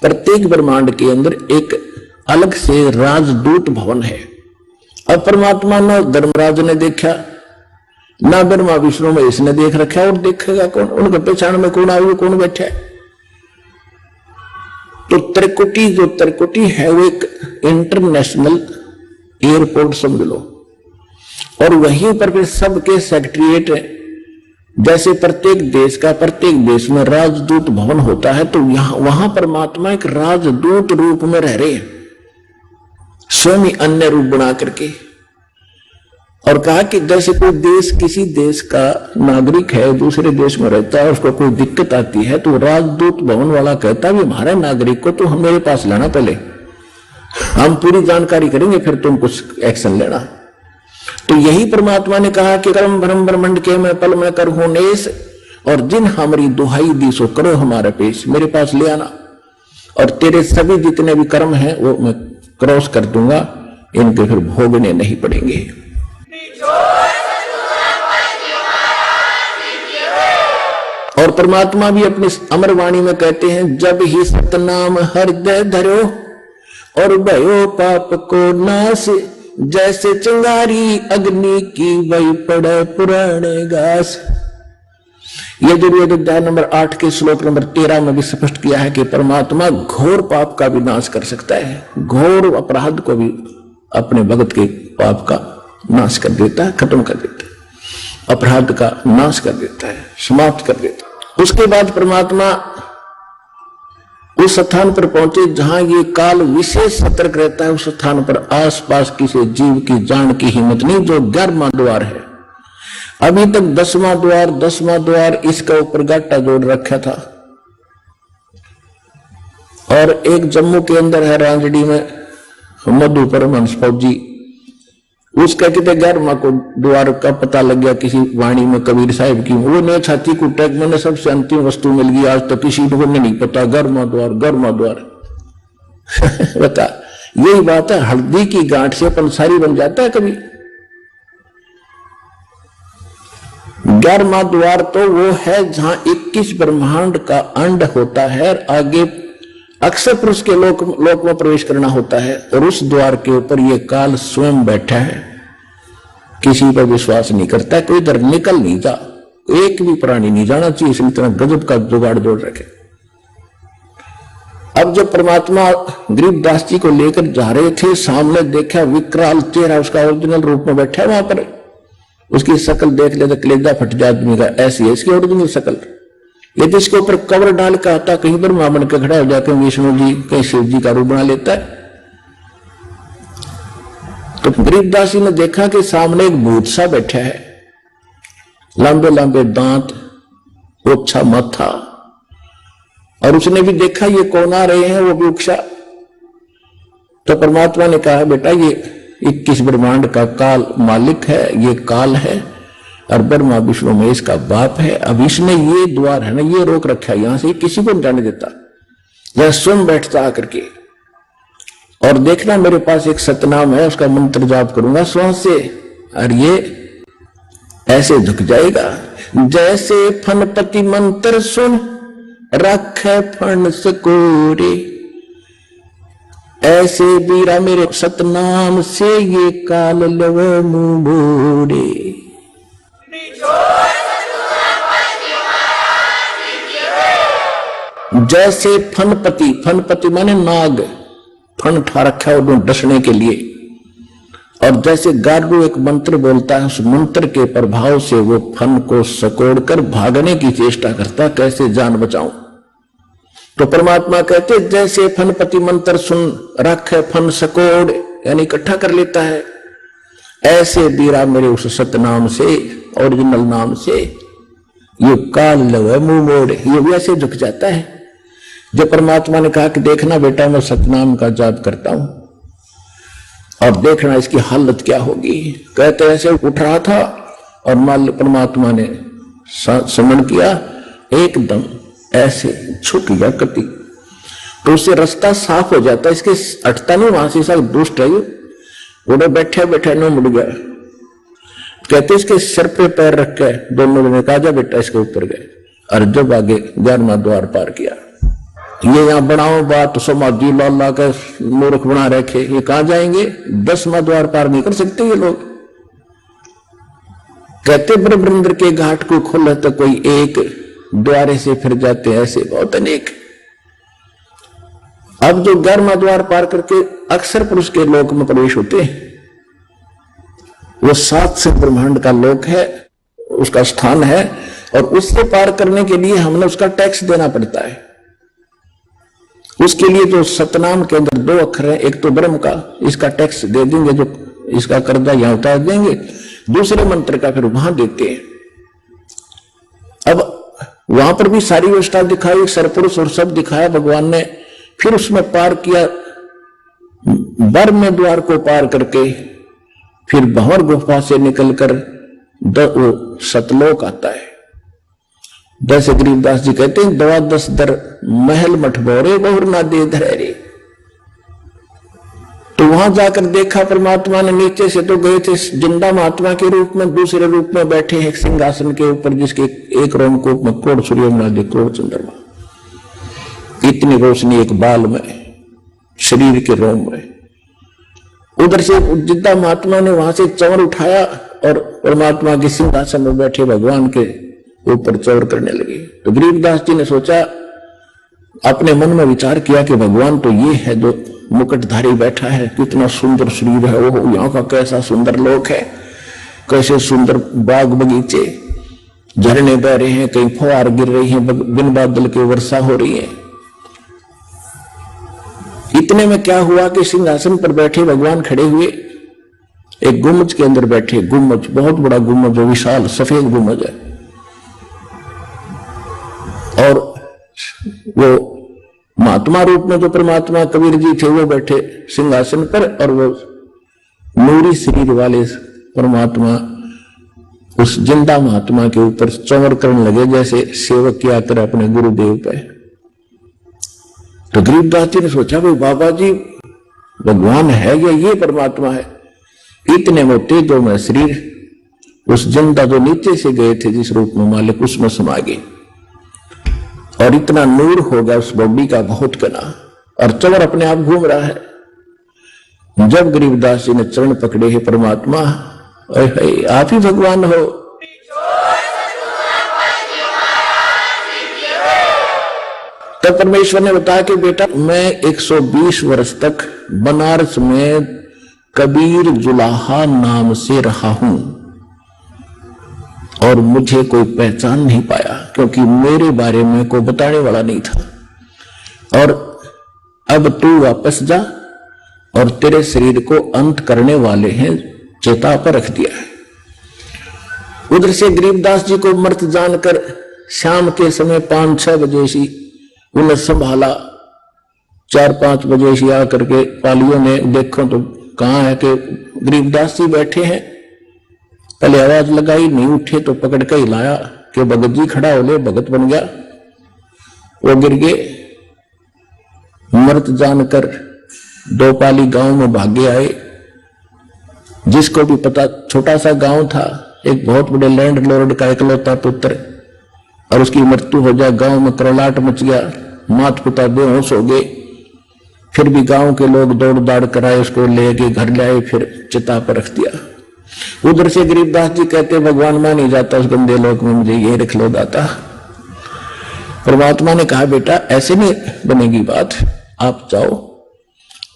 प्रत्येक ब्रह्मांड के अंदर एक अलग से राजदूत भवन है। अब परमात्मा न धर्मराज ने देखा, ना ब्रह्मा विष्णु में इसने देख रखा, और देखेगा कौन? उनके पहचान में कौन आयु कौन बैठा है? तो त्रिकुटी है वो एक इंटरनेशनल एयरपोर्ट समझ लो, और वहीं पर फिर सबके सेक्रेटरीट है। जैसे प्रत्येक देश में राजदूत भवन होता है, तो वहां परमात्मा एक राजदूत रूप में रह रहे हैं, स्वयं अन्य रूप बना करके। और कहा कि जैसे कोई देश किसी देश का नागरिक है, दूसरे देश में रहता है, उसको कोई दिक्कत आती है तो राजदूत भवन वाला कहता है हमारे नागरिक को तो हम मेरे पास लाना, पहले हम पूरी जानकारी करेंगे फिर तुम कुछ एक्शन लेना। तो यही परमात्मा ने कहा कि कर्म भ्रम ब्रह्मंड के मैं पल में करहूं नेस, और जिन हमारी दुहाई दी सो करो हमारा पेश, मेरे पास ले आना, और तेरे सभी जितने भी कर्म हैं वो मैं क्रॉस कर दूंगा, इनके फिर भोगने नहीं पड़ेंगे। परमात्मा भी अपनी अमर वाणी में कहते हैं, जब ही सतनाम हृदय धरो और भयो पाप को नाश, जैसे चिंगारी अग्नि की वही पड़े पुराने घास। यजुर्वेद अध्याय नंबर 8 के श्लोक नंबर 13 में भी स्पष्ट किया है कि परमात्मा घोर पाप का भी नाश कर सकता है, घोर अपराध को भी अपने भगत के पाप का नाश कर देता है, खत्म कर देता है, अपराध का नाश कर देता है, समाप्त कर देता है। उसके बाद परमात्मा उस स्थान पर पहुंचे जहां ये काल विशेष सतर्क रहता है। उस स्थान पर आसपास किसी जीव की जान की हिम्मत नहीं, जो 11वां द्वार है। अभी तक 10वां द्वार इसका ऊपर गाटा जोड़ रखा था। और एक जम्मू के अंदर है रांजड़ी में मधु परमहंस फौजी, उसका कितने 11वां को द्वार का पता लग गया किसी वाणी में कबीर साहिब की। वो ने छाती को टैग, मैंने सबसे अंतिम वस्तु मिल गई, आज तक किसी को नहीं पता 11वां द्वार बता, यही बात है, हल्दी की गांठ से पंसारी बन जाता है कभी। 11वां द्वार तो वो है जहां 21 ब्रह्मांड का अंड होता है, आगे अक्षर पुरुष के लोक में प्रवेश करना होता है। और उस द्वार के ऊपर ये काल स्वयं बैठा है, किसी पर विश्वास नहीं करता, कोई इधर निकल नहीं जा, एक भी प्राणी नहीं जाना चाहिए, इसलिए इतना गजब का जुगाड़ जोड़ रखे। अब जब परमात्मा गरीबदास जी को लेकर जा रहे थे, सामने देखा विकराल चेहरा, उसका ओरिजिनल रूप में बैठा है वहां पर। उसकी शक्ल देख ले तो कलेजा फट जाए आदमी का, ऐसी है इसकी ओरिजिनल शक्ल। यदि इसके ऊपर कवर डाल के आता, कहीं पर मां बन के खड़ा हो जाकर विष्णु जी कहीं शिव जी का रूप बना लेता है। तो गरीबदास जी ने देखा कि सामने एक भूत सा बैठा है, लंबे लंबे दांत, ओछा माथा, और उसने भी देखा ये कौन आ रहे हैं, वो भी उकसा। तो परमात्मा ने कहा, बेटा ये 21 ब्रह्मांड का काल मालिक है, ये काल है, और ब्रह्मा विष्णु महेश का बाप है। अब इसने ये द्वार है ना, ये रोक रखा है, यहां से किसी को नहीं जाने देता, यह स्वयं बैठता आकर के। और देखना मेरे पास एक सतनाम है, उसका मंत्र जाप करूंगा श्वास से, और ये ऐसे झुक जाएगा जैसे फनपति मंत्र सुन रखे फन सकोरे, ऐसे बीरा मेरे सतनाम से ये काल लव मुंह बोरे। जैसे फनपति माने नाग, फन ठा रखा है उनको डसने के लिए। और जैसे गारू एक मंत्र बोलता है, उस मंत्र के प्रभाव से वो फन को सकोड़कर भागने की चेष्टा करता, कैसे जान बचाऊं। तो परमात्मा कहते जैसे फनपति मंत्र सुन रखे फन सकोड़, यानी इकट्ठा कर लेता है, ऐसे बीरा मेरे उस सतनाम से, ओरिजिनल नाम से, ये काल लव मुंह मोड़, ये भी ऐसे झुक जाता है। जब परमात्मा ने कहा कि देखना बेटा मैं सतनाम का जाप करता हूं और देखना इसकी हालत क्या होगी, कहते ऐसे उठ रहा था और माल परमात्मा ने समन किया, एकदम ऐसे झुक गया कति, तो उससे रास्ता साफ हो जाता, इसके हटता नहीं वहां से, सब दुष्ट है वो बैठे बैठे न मुड़ गया। कहते इसके सिर पे पैर रख के दोनों ने कहा जा बेटा इसके ऊपर गए, और जब आगे 11वां द्वार पार किया, ये यहां बनाओ बात समाधि लाला के मूर्ख बना रखे, ये कहां जाएंगे, 10वां द्वार पार नहीं कर सकते ये लोग। कहते ब्रह्मेंद्र के घाट को खोला तो कोई एक द्वारे से फिर जाते, ऐसे बहुत अनेक। अब जो 11वां द्वार पार करके अक्षर पुरुष के लोक में प्रवेश होते हैं, वो 7 से ब्रह्मांड का लोक है, उसका स्थान है, और उससे पार करने के लिए हमने उसका टैक्स देना पड़ता है। उसके लिए जो सतनाम के अंदर 2 अक्षर है, एक तो ब्रह्म का, इसका टैक्स दे देंगे, जो इसका कर्जा यहां उतार देंगे, दूसरे मंत्र का फिर वहां देते हैं। अब वहां पर भी सारी व्यवस्था दिखाई, सरपुरुष और सब दिखाया भगवान ने, फिर उसमें पार किया, बर्म में द्वार को पार करके फिर भंवर गुफा से निकलकर सतलोक आता है। जैसे गरीबदास जी कहते हैं, 12 दर महल मठ बोरे बहुर ना दे धरे। तो वहां जाकर देखा परमात्मा ने नीचे से तो गए थे जिंदा महात्मा के रूप में, दूसरे रूप में बैठे हैं सिंहासन के ऊपर, जिसके एक रोमकूप में करोड़ सूर्य मिला करोड़ चंद्रमा, इतनी रोशनी एक बाल में, शरीर के रोम में। उधर से जिंदा महात्मा ने वहां से चवर उठाया और परमात्मा के सिंहासन में बैठे भगवान के ऊपर चवर करने लगे। तो गरीबदास जी ने सोचा, अपने मन में विचार किया कि भगवान तो ये है जो मुकुटधारी बैठा है, कितना सुंदर शरीर है, वो यहाँ का कैसा सुंदर लोक है, कैसे सुंदर बाग बगीचे, झरने बह रहे हैं, कहीं फुहार गिर रही हैं, बिन बादल की वर्षा हो रही है। इतने में क्या हुआ कि सिंहासन पर बैठे भगवान खड़े हुए एक गुम्बज के अंदर बैठे, गुम्बज बहुत बड़ा गुम्बज, जो विशाल सफेद गुम्बज है, और वो महात्मा रूप में जो परमात्मा कबीर जी थे वो बैठे सिंहासन पर, और वो नूरी शरीर वाले परमात्मा उस जिंदा महात्मा के ऊपर चंवर करने लगे, जैसे सेवक किया कर अपने गुरुदेव पे। तो गरीबदास जी ने सोचा, भाई बाबा जी भगवान है या ये परमात्मा है? इतने मोटे जो में शरीर उस जिंदा जो नीचे से गए थे जिस रूप में मालिक, उसमें समा गए, और इतना नूर हो गया उस बॉडी का बहुत कना, और चवर अपने आप घूम रहा है। जब गरीबदास जी ने चरण पकड़े हैं परमात्मा, आप ही भगवान हो, तब परमेश्वर ने बताया कि बेटा मैं 120 वर्ष तक बनारस में कबीर जुलाहा नाम से रहा हूं, और मुझे कोई पहचान नहीं पाया, क्योंकि मेरे बारे में कोई बताने वाला नहीं था। और अब तू वापस जा, और तेरे शरीर को अंत करने वाले हैं चिता पर रख दिया है। उधर से गरीबदास जी को मृत जानकर शाम के समय 5-6 बजे सी उन्हें संभाला, 4-5 बजे से आकर के पालियों ने देखो तो कहां है कि गरीबदास जी बैठे हैं। पहले आवाज लगाई, नहीं उठे तो पकड़ के हिलाया कि भगत जी खड़ा हो ले, भगत बन गया। वो गिर गए, मृत जानकर 2 पाली गांव में भागे आए। जिसको भी पता, छोटा सा गांव था, एक बहुत बड़े लैंड लॉर्ड का इकलौता पुत्र, और उसकी मृत्यु हो जाए, गांव में करलाट मच गया, माता पिता बेहोश हो गए। फिर भी गांव के लोग दौड़ दाड़ कराए, उसको लेके घर लाए, फिर चिता पर रख दिया। उधर से गरीबदास जी कहते, भगवान मैं नहीं जाता उस गंदे लोक में, मुझे ये रख लो दाता। परमात्मा ने कहा, बेटा ऐसे नहीं बनेगी बात, आप जाओ।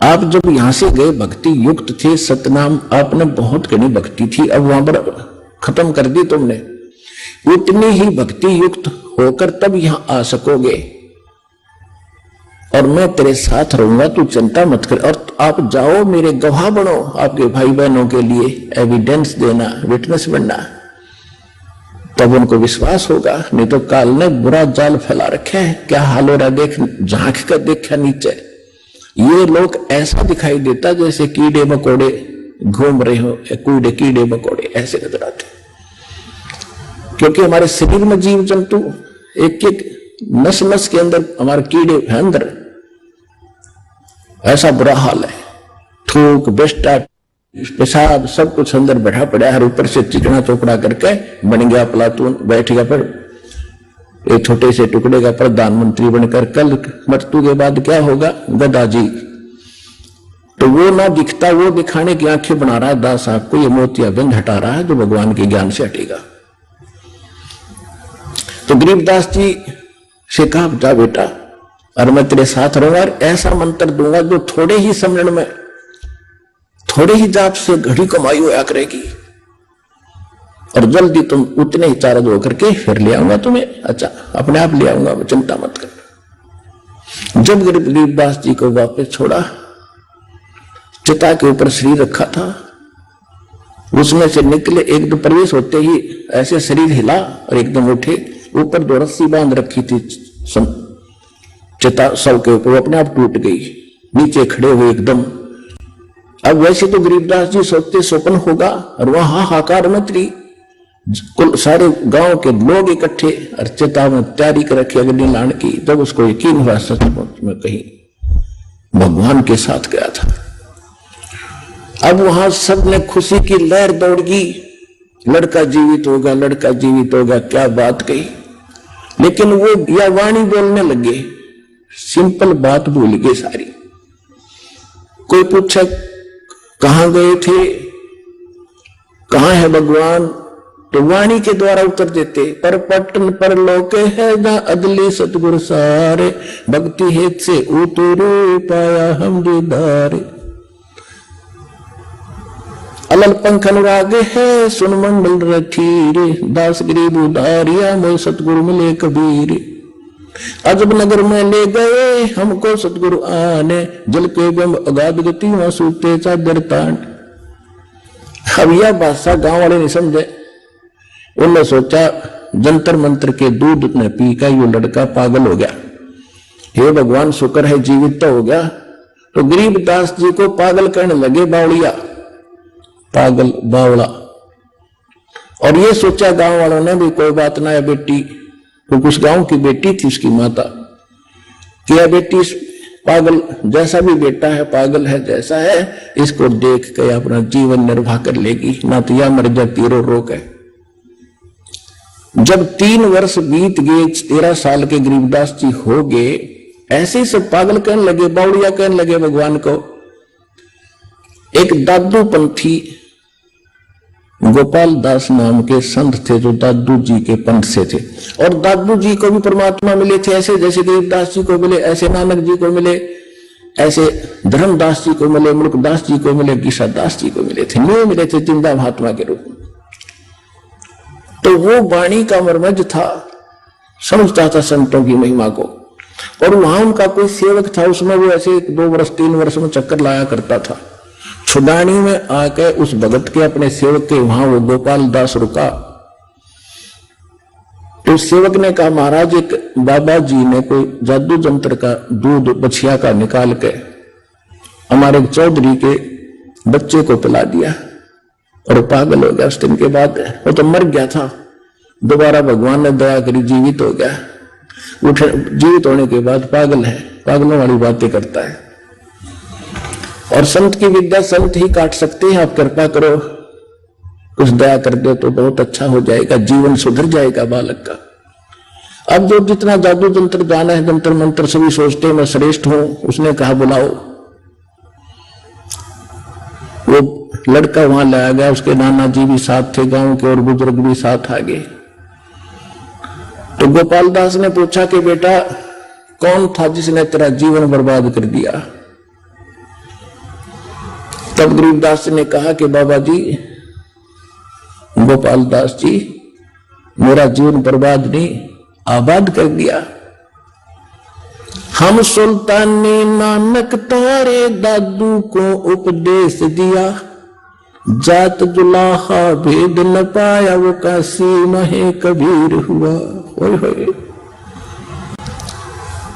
आप जब यहां से गए भक्ति युक्त थे, सतनाम आपने बहुत घनी भक्ति थी, अब वहां पर खत्म कर दी तुमने। उतनी ही भक्ति युक्त होकर तब यहां आ सकोगे, और मैं तेरे साथ रहूंगा, तू चिंता मत कर। और आप जाओ, मेरे गवाह बनो, आपके भाई बहनों के लिए एविडेंस देना, विटनेस बनना, तब उनको विश्वास होगा। नहीं तो काल ने बुरा जाल फैला रखा है, क्या हाल हो रहा देख, झांक कर देखा नीचे, ये लोग ऐसा दिखाई देता जैसे कीड़े मकोड़े घूम रहे हो, कीड़े मकोड़े ऐसे नजर आते, क्योंकि हमारे शरीर में जीव जंतु एक एक नस नस के अंदर हमारे कीड़े हैं अंदर, ऐसा बुरा हाल है। थूक, बिस्टा, पेशाब सब कुछ अंदर बैठा पड़ा है, ऊपर से चिकना चोपड़ा करके बन गया प्लाटून, बैठ गया पर एक छोटे से टुकड़े का प्रधानमंत्री बनकर। कल मृत्यु के बाद क्या होगा, गदाजी। तो वो ना दिखता, वो दिखाने की आंखें बना रहा है दास साहब को, ये मोतियाबिंद हटा रहा है जो भगवान के ज्ञान से हटेगा। तो गरीबदास जी से कहा, जा बेटा, और मैं तेरे साथ रहूंगा, और ऐसा मंत्र दूंगा जो थोड़े ही समय में, थोड़े ही जाप से घड़ी कमाई होया करेगी, और जल्दी तुम उतने ही चार्ज होकर के फिर ले आऊंगा तुम्हें। अच्छा, अपने आप ले आऊंगा, चिंता मत कर। जब गरीबदास जी को वापस छोड़ा, चिता के ऊपर शरीर रखा था, उसमें से निकले, एक दो प्रवेश होते ही ऐसे शरीर हिला और एकदम उठे। ऊपर 2 रस्सी बांध रखी थी चिता सब के ऊपर, अपने आप टूट गई, नीचे खड़े हुए एकदम। अब वैसे तो गरीबदास जी सोचते स्वप्न होगा, और वहां हाहाकार मच रही, कुल सारे गांव के लोग इकट्ठे, और चिता में तैयारी कर रखी अग्नि लाने की। जब उसको यकीन हुआ सचमुच में कहीं भगवान के साथ गया था, अब वहां सबने खुशी की लहर दौड़ गई, लड़का जीवित होगा, लड़का जीवित होगा, क्या बात कही। लेकिन वो या वाणी बोलने लगे, सिंपल बात भूल गए सारी। कोई पूछा कहां गए थे, कहां है भगवान, तो वाणी के द्वारा उत्तर देते, पर पट्टन पर लोके है ना अदली सतगुरु सारे, भक्ति हेत से उतरे पाया हम दीदारे। अलल पंख अनुराग है सुन मंडल रठीरे, दास गरीब उधारिया मोह सतगुरु मिले कबीर। अजब नगर में ले गए हमको सतगुरु आने, जल के गम अगाध गति वहां सूते चादर तांड। अब यह बादशाह गांव वाले नहीं समझे, उन्होंने सोचा जंतर मंत्र के दूध ने पी का ये लड़का पागल हो गया, हे भगवान शुक्र है जीवित तो हो गया। तो गरीब दास जी को पागल करने लगे, बावड़िया, पागल बावड़ा। और ये सोचा गांव वालों ने भी कोई बात ना है बेटी, तो कुछ गांव की बेटी थी उसकी माता, कि यह बेटी पागल जैसा भी बेटा है, पागल है जैसा है, इसको देख के अपना जीवन निर्वाह कर लेगी, ना तो यह मर जाती रो रो के। जब 3 वर्ष बीत गए, 13 साल के गरीबदास जी हो गए, ऐसे ही सब पागल कहने लगे, बावड़िया कहने लगे भगवान को। एक दादू पंथी गोपाल दास नाम के संत थे जो दादू जी के पंथ से थे, और दादू जी को भी परमात्मा मिले थे, ऐसे जैसे गरीबदास जी को मिले, ऐसे नानक जी को मिले, ऐसे धर्मदास जी को मिले, मुल्कदास जी को मिले, गीसादास जी को मिले थे, न्यू मिले थे जिंदा महात्मा के रूप में। तो वो वाणी का मर्मज था, समझता था संतों की महिमा को। और वहां उनका कोई सेवक था, उसमें वो ऐसे 2 वर्ष 3 वर्ष में चक्कर लाया करता था। छुडानी में आके उस भगत के अपने सेवक के वहां वो गोपाल दास रुका। तो सेवक ने कहा महाराज एक बाबा जी ने कोई जादू जंत्र का दूध बछिया का निकाल के हमारे चौधरी के बच्चे को पिला दिया और पागल हो गया। उस दिन के बाद वो तो मर गया था, दोबारा भगवान ने दया करी जीवित हो गया। उठे जीवित होने के बाद पागल है, पागलों वाली बातें करता है। और संत की विद्या संत ही काट सकते हैं, आप कृपा करो, कुछ दया कर दो तो बहुत अच्छा हो जाएगा, जीवन सुधर जाएगा बालक का। अब जो जितना जादू जंत्र जाना है, जंत्र मंत्र सभी सोचते हैं मैं श्रेष्ठ हूं, उसने कहा बुलाओ। वो लड़का वहां लाया गया, उसके नाना जी भी साथ थे, गांव के और बुजुर्ग भी साथ आ गए। तो गोपाल दास ने पूछा कि बेटा कौन था जिसने तेरा जीवन बर्बाद कर दिया। तब गरीबदास ने कहा कि बाबा जी, गोपाल दास जी, मेरा जीवन बर्बाद नहीं आबाद कर दिया। हम सुल्तानी नानक तारे दादू को उपदेश दिया, जात जुलाहा भेद न पाया वो काशी महे कबीर हुआ। होए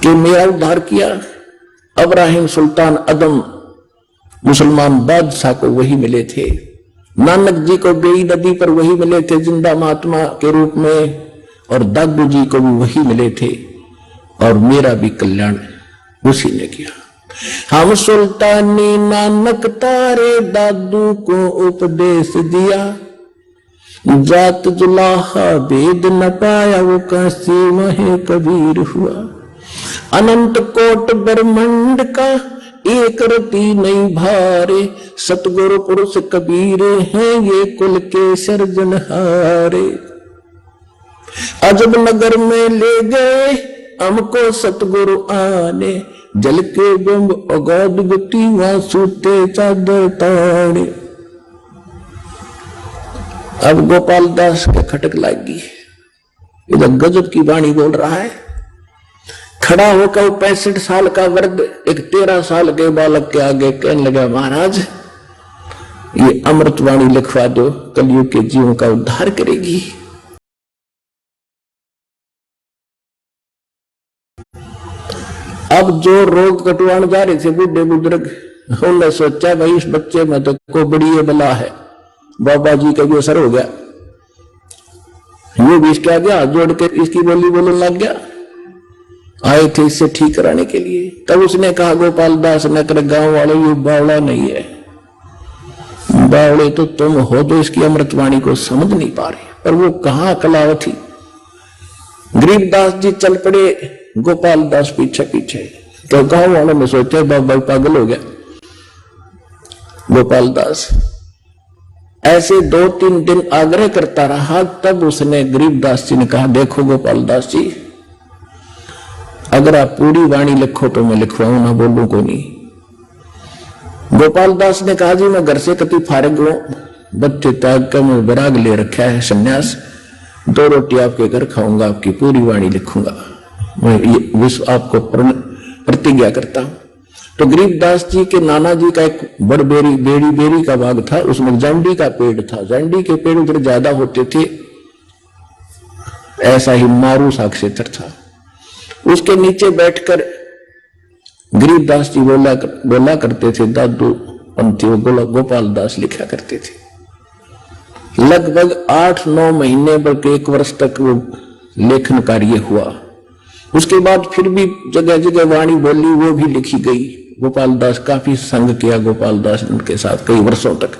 कि मेरा उद्धार किया। अब्राहिम सुल्तान अदम मुसलमान बादशाह को वही मिले थे, नानक जी को बेई नदी पर वही मिले थे जिंदा महात्मा के रूप में, और दादू जी को भी वही मिले थे, और मेरा भी कल्याण उसी ने किया। हम सुल्तानी नानक तारे दादू को उपदेश दिया, जात जुलाहा भेद न पाया वो काशी महे कबीर हुआ। अनंत कोट ब्रह्मांड का एक रति नहीं भारे, सतगुरु पुरुष कबीर हैं ये कुल के सर्जनहारे। अजब नगर में ले गए हमको सतगुरु आने, जल के बिंब अगाध गति वहां सूते चादर ताड़े। अब गोपाल दास के खटक लागी, इधर गजब की वाणी बोल रहा है। खड़ा होकर 65 साल का वृद्ध एक 13 साल के बालक के आगे कहने लगा, महाराज ये अमृतवाणी लिखवा दो, कलयुग के जीवों का उद्धार करेगी। अब जो रोग कटवाने जा रहे थे बूढ़े बुजुर्ग, उन्होंने सोचा भाई इस बच्चे में तो को बड़ी ये बला है, बाबा जी का भी असर हो गया। ये भी इसके आगे हाथ जोड़ के इसकी बोली बोलने लग गया। आए थे इससे ठीक कराने के लिए। तब उसने कहा गोपाल दास ने कर गांव वाले ये बावड़ा नहीं है, बावड़े तो तुम हो तो इसकी अमृतवाणी को समझ नहीं पा रहे। पर वो कहां कलावती। गरीबदास जी चल पड़े, गोपाल दास पीछे पीछे। तो गांव वालों में सोचे बाबा पागल हो गया गोपाल दास। ऐसे 2-3 दिन आग्रह करता रहा, तब उसने गरीबदास जी ने कहा, देखो गोपाल दास जी, अगर आप पूरी वाणी लिखो तो मैं लिखवाऊं, ना बोलूं को नहीं। गोपाल दास ने कहा, जी मैं घर से कति फारग हूं, बच्चे त्याग कर मैं विराग ले रखा है, सन्यास, 2 रोटी आपके घर खाऊंगा, आपकी पूरी वाणी लिखूंगा, मैं विश्व आपको प्रतिज्ञा करता हूं। तो गरीबदास जी के नाना जी का एक बड़ बेरी का बाग था, उसमें जंडी का पेड़ था। जंडी के पेड़ उधर ज्यादा होते थे, ऐसा ही मारू सा क्षेत्र था। उसके नीचे बैठकर गरीबदास जी बोला करते थे, दादू पंथी गोपाल दास लिखा करते थे। लगभग 8-9 महीने बल्कि 1 वर्ष तक वो लेखन कार्य हुआ। उसके बाद फिर भी जगह जगह वाणी बोली, वो भी लिखी गई। गोपाल दास काफी संग किया गोपाल दास उनके साथ कई वर्षों तक।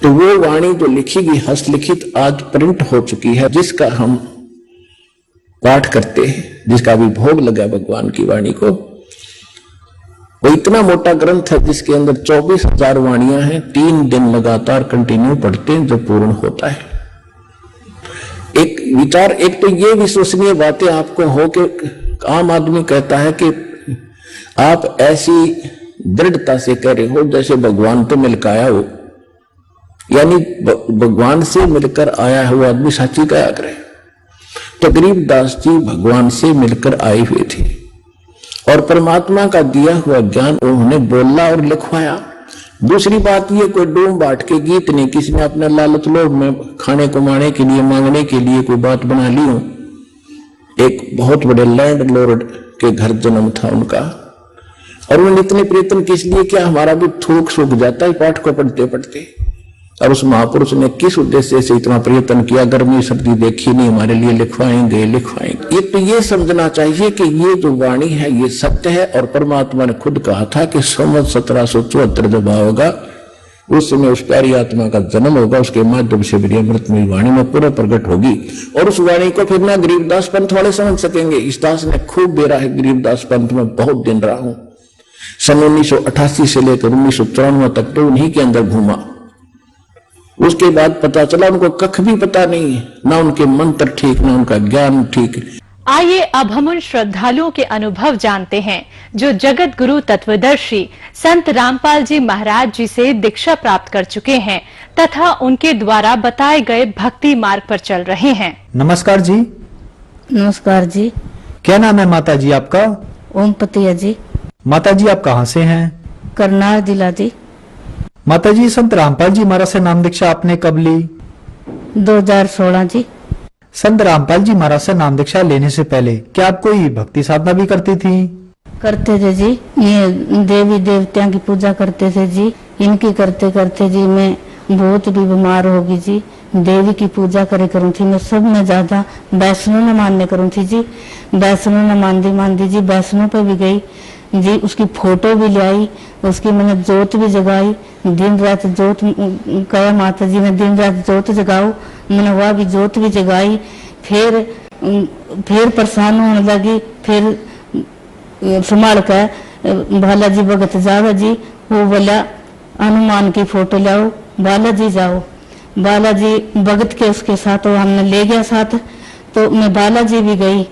तो वो वाणी जो लिखी गई हस्तलिखित आज प्रिंट हो चुकी है, जिसका हम पाठ करते हैं, जिसका भी भोग लगा भगवान की वाणी को। वो इतना मोटा ग्रंथ है जिसके अंदर 24,000 वाणियां हैं। 3 दिन लगातार कंटिन्यू पढ़ते हैं, जो पूर्ण होता है। एक विचार, एक तो ये विश्वसनीय बातें आपको हो कि आम आदमी कहता है कि आप ऐसी दृढ़ता से कह रहे हो जैसे भगवान तो मिलकर आया हो, यानी भगवान से मिलकर आया हुआ आदमी साची का आग्रह। तो गरीबदास जी भगवान से मिलकर आए हुए थे और परमात्मा का दिया हुआ ज्ञान उन्होंने बोला और लिखवाया। दूसरी बात ये, कोई डूम बाट के गीत नहीं, किसी ने अपने लालच लोभ में खाने कमाने के लिए मांगने के लिए कोई बात बना ली हो। एक बहुत बड़े लैंड लॉर्ड के घर जन्म था उनका, और उन्होंने इतने प्रयत्न किस लिए किया, हमारा भी थूक सूख जाता है पाठ को पढ़ते पढ़ते। और उस महापुरुष ने किस उद्देश्य से इतना प्रयत्न किया, गर्मी सर्दी देखी नहीं, हमारे लिए लिखवाएंगे। ये तो ये समझना चाहिए कि ये जो वाणी है ये सत्य है। और परमात्मा ने खुद कहा था कि संवत 1774 जब होगा उस समय उस प्यारी आत्मा का जन्म होगा, उसके माध्यम से मेरी अमृतमयी वाणी में पूरा प्रकट होगी। और उस वाणी को फिर ना गरीबदास पंथ वाले समझ सकेंगे। इस दास ने खूब बेरा है गरीबदास पंथ में, बहुत दिन रहा हूं। सन 1988 से लेकर 1994 तक तो उन्हीं के अंदर घूमा। उसके बाद पता चला उनको कख भी पता नहीं, ना उनके मंत्र ठीक, ना उनका ज्ञान ठीक। आइए अब हम उन श्रद्धालुओं के अनुभव जानते हैं जो जगत गुरु तत्वदर्शी संत रामपाल जी महाराज जी से दीक्षा प्राप्त कर चुके हैं तथा उनके द्वारा बताए गए भक्ति मार्ग पर चल रहे हैं। नमस्कार जी। नमस्कार जी। क्या नाम है माता जी आपका? ओम पतिया जी। माता जी आप कहाँ से हैं? करनाल जिला जी। माता जी संत रामपाल जी महाराज से नाम दीक्षा आपने कब ली? 2016 जी। संत रामपाल जी महाराज से नाम दीक्षा लेने से पहले क्या आप कोई भक्ति साधना भी करती थी? करते थे जी, ये देवी देवताओं की पूजा करते थे जी। इनकी करते करते जी मैं बहुत भी बीमार होगी जी। देवी की पूजा करे करूँ थी मैं, सब में ज्यादा वैष्णो न मानने करूँ थी जी। वैष्णो न मानती जी, वैष्णो पे भी गई जी, उसकी फोटो भी ले आई, उसकी मैंने जोत भी जगाई, दिन रात जोत कहा माता जी मैं दिन रात जोत जगाऊं, मैंने वह भी जोत भी जगाई। फिर परेशान होने लगी, फिर संभाल कर बालाजी भगत जावा जी, वो बोला हनुमान की फोटो लाओ, बालाजी जाओ। बालाजी भगत के उसके साथ वो हमने ले गया साथ, तो मैं बालाजी भी गई,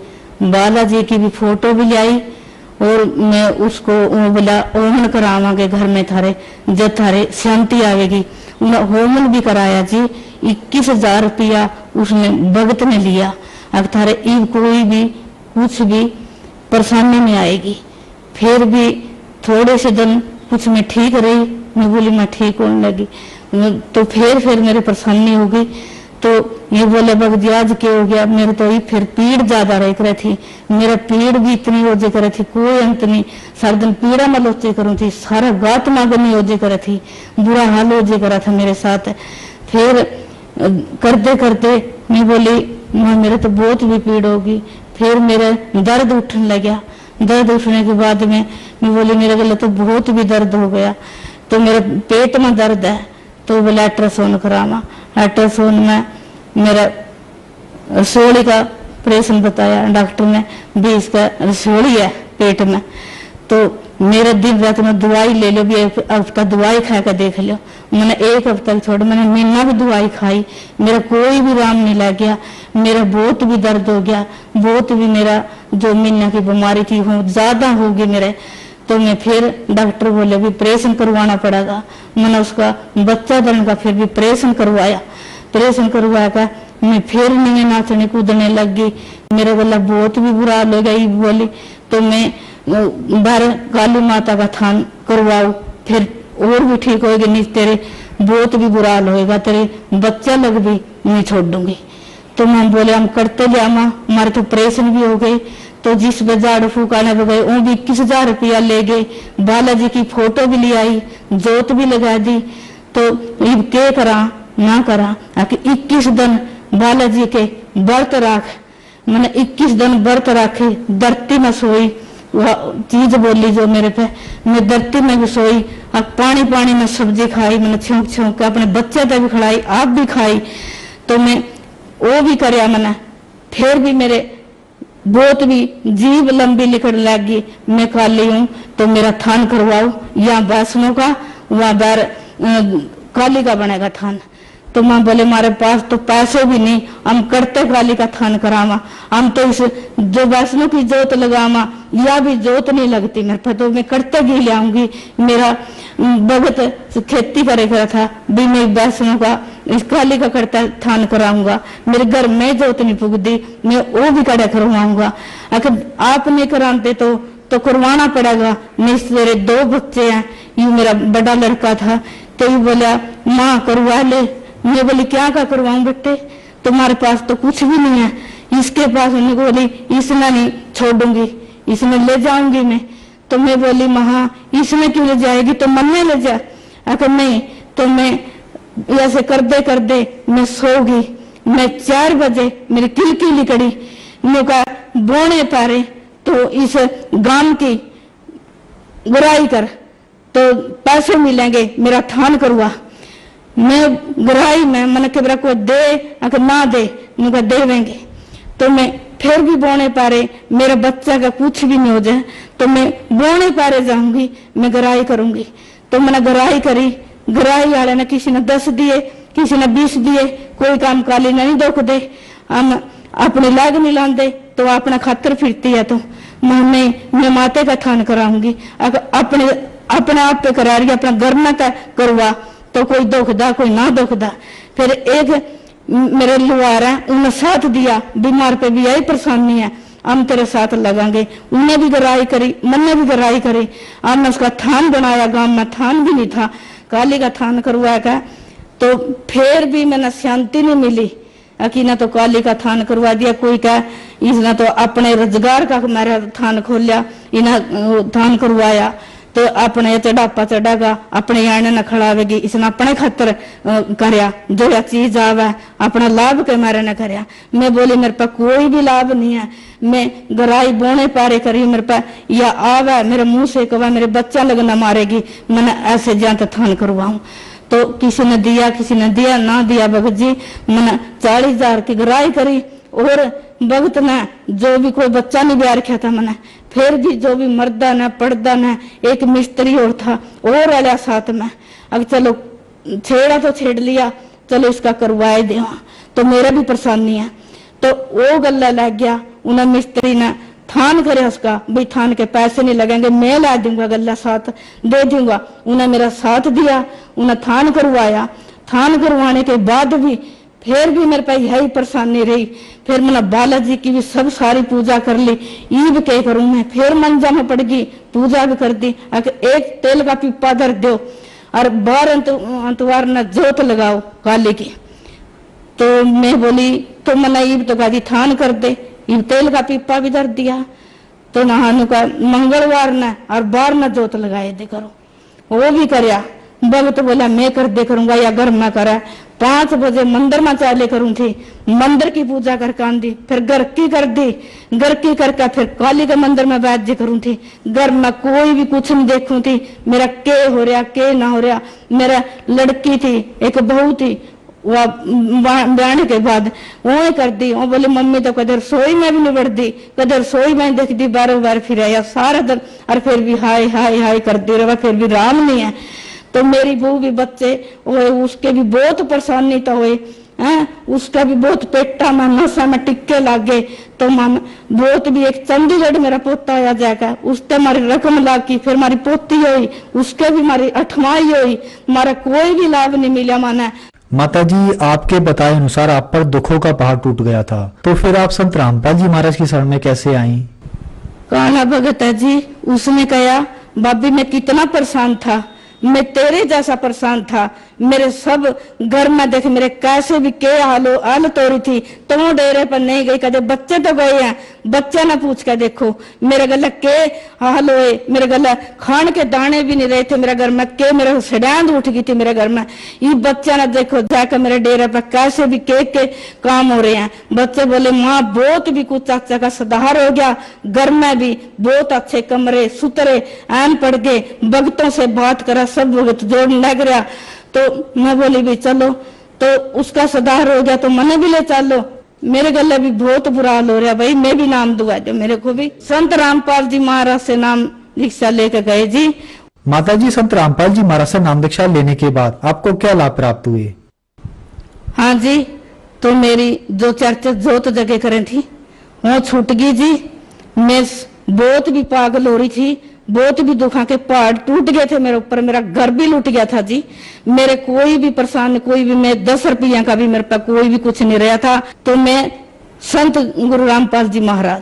बालाजी की भी फोटो भी लाई और मैं उसको बोला होमन करावांगे घर में थारे, जब थारे शांति आवेगी। उन्हें होमन भी कराया जी। 21,000 रुपया उसने भगत ने लिया। अब थारे ईब कोई भी कुछ भी परेशानी नहीं आएगी। फिर भी थोड़े से दिन कुछ मैं ठीक रही, मैं बोली मैं ठीक होने लगी, तो फिर मेरे परेशानी हो गई। तो ये बोले भगत आज क्या हो गया, मेरे तो ये फिर पीड़ ज्यादा रह रही थी, मेरा पीड़ भी इतनी हो जे करे थी, कोई अंत नहीं। सारा दिन पीड़ा में लोचे करूँ थी, सारा गात मांगनी हो जे करे थी, बुरा हाल हो जे करा था मेरे साथ। फिर करते करते मैं बोली माँ मेरे तो बहुत भी पीड़ होगी। फिर मेरा दर्द उठने लगा, दर्द उठने के बाद में मैं बोली मेरे गले तो बहुत भी दर्द हो गया। तो मेरे पेट में दर्द है, तो बोले अल्ट्रासाउंड करावा। अल्ट्रासाउंड में मेरा रसोली का ऑपरेशन बताया डॉक्टर ने, 20 का रसोली है पेट में। तो मेरा दिन रात में दवाई ले लो, भी एक हफ्ता दवाई खा कर देख लो। मैंने एक हफ्ता छोड़, मैंने महीना भी दवाई खाई, मेरा कोई भी आराम नहीं लग गया। मेरा बहुत भी दर्द हो गया, बहुत भी मेरा जो महीना की बीमारी थी वो ज्यादा होगी मेरे। तो मैं फिर डॉक्टर बोले भी ऑपरेशन करवाना पड़ेगा। मैंने उसका बच्चा बनने का फिर भी ऑपरेशन करवाया। ऑपरेशन करवाया का मैं फिर नहीं नाचने कूदने लग गई। मेरे गला बहुत भी बुरा हाल हो गई। बोली तो मैं बाहर काली माता का थान करवाओ, फिर और भी ठीक होगी, नहीं तेरे बहुत भी बुरा हाल होगा, तेरे बच्चा लग भी मैं छोड़ दूंगी। तो मैं बोले हम करते लिया माँ, हमारे तो ऑपरेशन भी हो गई। तो जिस झाड़ फूकाने पे गए वो भी 21,000 रुपया ले गए। बालाजी की फोटो भी ले आई, जोत भी लगा दी। तो ये क्या करा ना करा, 21 दिन बालाजी के व्रत राख। मैंने 21 दिन व्रत राखे, धरती में सोई। वह चीज बोली जो मेरे पे, मैं धरती में भी सोई, अब पानी पानी में सब्जी खाई, मैंने छौंक छौंक के अपने बच्चे तक भी खिलाई, आप भी खाई। तो मैं वो भी करया मैंने, फिर भी मेरे बहुत भी जीभ लंबी निकल लगी। मैं काली हूँ तो मेरा थान करवाओ, या वैष्णो का वहां बार काली का बनेगा थान। तो माँ बोले हमारे पास तो पैसे भी नहीं, हम करते काली का थान करावा, हम तो इस जो वैष्णो की जोत लगावा या भी जोत नहीं लगती मेरे पर, तो मैं करते भी ले आऊंगी। मेरा भगत खेती करेगा था भी, मैं वैष्णो का इस काली का करता थान कराऊंगा। मेरे घर में जोत नहीं पुगती, मैं वो भी कड़ा करवाऊंगा। अगर आप नहीं कराते तो करवाना पड़ेगा। मेरे 2 बच्चे हैं, ये मेरा बड़ा लड़का था, तो ये बोला माँ करवा ले। मैं बोली क्या का करवाऊं बेटे, तुम्हारे पास तो कुछ भी नहीं है, इसके पास। उन्हें बोली इसने नहीं छोड़ूंगी, इसमें ले जाऊंगी मैं। तो मैं बोली महा इसमें क्यों ले जाएगी, तो मन में ले जा। अगर नहीं तो मैं ऐसे कर दे मैं सो गई। मैं 4 बजे मेरी किलकी निकली, मैं कहा बोने पारे तो इस गांव की बुराई कर तो पैसे मिलेंगे, मेरा थान करवा। मैं गराई में मन के को दे, अगर ना दे मुझे देवेंगे। तो मैं फिर भी बोने पारे, मेरा बच्चा का कुछ भी नहीं हो जाए तो मैं बोने पारे जाऊंगी, मैं गराई करूंगी। तो मैंने गराई करी। गराई वाले ने किसी ने 10 दिए, किसी ने 20 दिए, कोई काम काली नहीं दुख दे, हम अपने लाग नहीं लाते तो अपना खातर फिरती है। तो मैं माते का थान कराऊंगी, अगर अपने आप पे करा रही, अपना घर में करवा तो कोई दुखदा कोई ना दुखदा। फिर एक मेरे लुहार है, उन्हें साथ दिया, बीमार पे भी यही परेशानी है, हम तेरे साथ लगाएंगे। उन्हें भी गराई करी, मैंने भी गराई करी। हमने उसका थान बनाया, गांव में थान भी नहीं था, काली का थान करवाया। तो फिर भी मैंने शांति नहीं मिली, कि ना तो काली का थान करवा दिया, कोई कह इसने तो अपने रोजगार का मेरा थान खोलिया, इन्हें थान करवाया तो अपने चढ़ापा चढ़ागा, अपने आने न खड़ावेगी, इसने अपने खातर करया, जो या चीज आवे अपना लाभ के मारे न करया। मैं बोली मेरे पास कोई भी लाभ नहीं है, मैं गराई बोने पारे करी, मेरे पास या आवे मेरे मुंह से कवा मेरे बच्चा लगना मारेगी, मैंने ऐसे जान थान करवाऊं। तो किसी ने दिया, किसी ने दिया, ना दिया भगत जी। मैंने 40,000 की गराई करी, और भगत ने जो भी कोई बच्चा नहीं ब्याह रखा था मैंने, फिर भी जो भी मर्दा न पड़दा न, एक मिस्त्री और था और आया साथ में। अब चलो छेड़ा तो छेड़ लिया, चलो इसका करवाए दे। तो मेरा भी परेशानी है। तो वो गला लग गया, उन्हें मिस्त्री ने थान करे उसका, भाई थान के पैसे नहीं लगेंगे, मैं ला दूंगा, गला साथ दे दूंगा। उन्हें मेरा साथ दिया, उन्हें थान करवाया। थान करवाने के बाद भी फिर भी मेरे पास यही परेशानी रही। फिर मैंने बालाजी की भी सब सारी पूजा कर ली, ईब क्या करूं मैं, फिर मंजा में पड़ गई, पूजा भी कर दी। एक तेल का पिप्पा धर दो और 12 अंतवार न जोत लगाओ काली की। तो मैं बोली तो मैंने ईब तो कहा थान कर दे, ईब तेल का पिप्पा भी धर दिया। तो नहानु का मंगलवार न और 12 न जोत लगाए दे करो, वो भी करया। भगत बोला मैं कर दे करूंगा या घर में करा, 5 बजे मंदिर में चाले करूं थी, मंदिर की पूजा करके आंदी, फिर घर की कर दी, घर की करके फिर काली के मंदिर में बैठ जी करूं थी। घर में कोई भी कुछ नहीं देखूं थी, मेरा के हो रहा के ना हो रहा। मेरा लड़की थी, एक बहू थी, वह ब्याह के बाद वो कर दी। वो बोले मम्मी तो कदर रसोई में भी नहीं बढ़ती, कदर रसोई में देख दी, बार बार फिर आया सारा दिन, और फिर भी हाय हाय हाय करती रहा, फिर भी राम नहीं है। तो मेरी बहू भी बच्चे हुए, उसके भी बहुत परेशानी तो हुई है, उसका भी बहुत पेटा में नशा में टिक्के लग गए। तो माम बहुत भी एक चंडीगढ़ मेरा पोता आया जाएगा, उससे हमारी रकम लाग की, फिर हमारी पोती हुई, उसके भी हमारी 8वाई हुई, हमारा कोई भी लाभ नहीं मिला माना। माताजी, आपके बताए अनुसार आप पर दुखों का पहाड़ टूट गया था, तो फिर आप संत रामपाल जी महाराज की शरण में कैसे आईं? काला भगत है जी, उसने कहा बाबी मैं कितना परेशान था, मैं तेरे जैसा परेशान था, मेरे सब घर में देख मेरे कैसे भी के हालत हो रही थी, तो डेरे पर नहीं गई, कदे बच्चे तो गए हैं, बच्चे ना पूछ के देखो मेरे गला के हाल हुए, मेरे गला खान के दाने भी नहीं रहे थे, मेरे घर में के मेरे सड़ांद उठ गई थी मेरे घर में। ये बच्चा ना देखो जाकर मेरे डेरे पर कैसे भी के काम हो रहे हैं। बच्चे बोले माँ बहुत भी कुछ अच्छा का सुधार हो गया, घर में भी बहुत अच्छे कमरे सुतरे ऐन पड़ गए, भगतों से बात करा, सब भगत जोड़ने लग रहा। तो मैं बोली भी चलो, तो उसका सुधार हो गया तो मने भी ले चलो। मेरे गले भी बहुत बुरा हाल हो रहा भाई, मैं भी नाम दुआ दो मेरे को भी। संत रामपाल जी महाराज से नाम दीक्षा लेकर गए जी। माताजी, संत रामपाल जी महाराज से नाम दीक्षा लेने के बाद आपको क्या लाभ प्राप्त हुए? हाँ जी, तो मेरी जो चर्चा जोत जगह करें थी वो छूट गई जी। मैं बहुत भी पागल हो रही थी, बहुत भी दुखा के पहाड़ टूट गए थे मेरे ऊपर, मेरा घर भी लूट गया था जी। मेरे कोई भी परेशान, कोई भी, मैं 10 रुपया का भी मेरे पास कोई भी कुछ नहीं रहा था। तो मैं संत गुरु रामपाल जी महाराज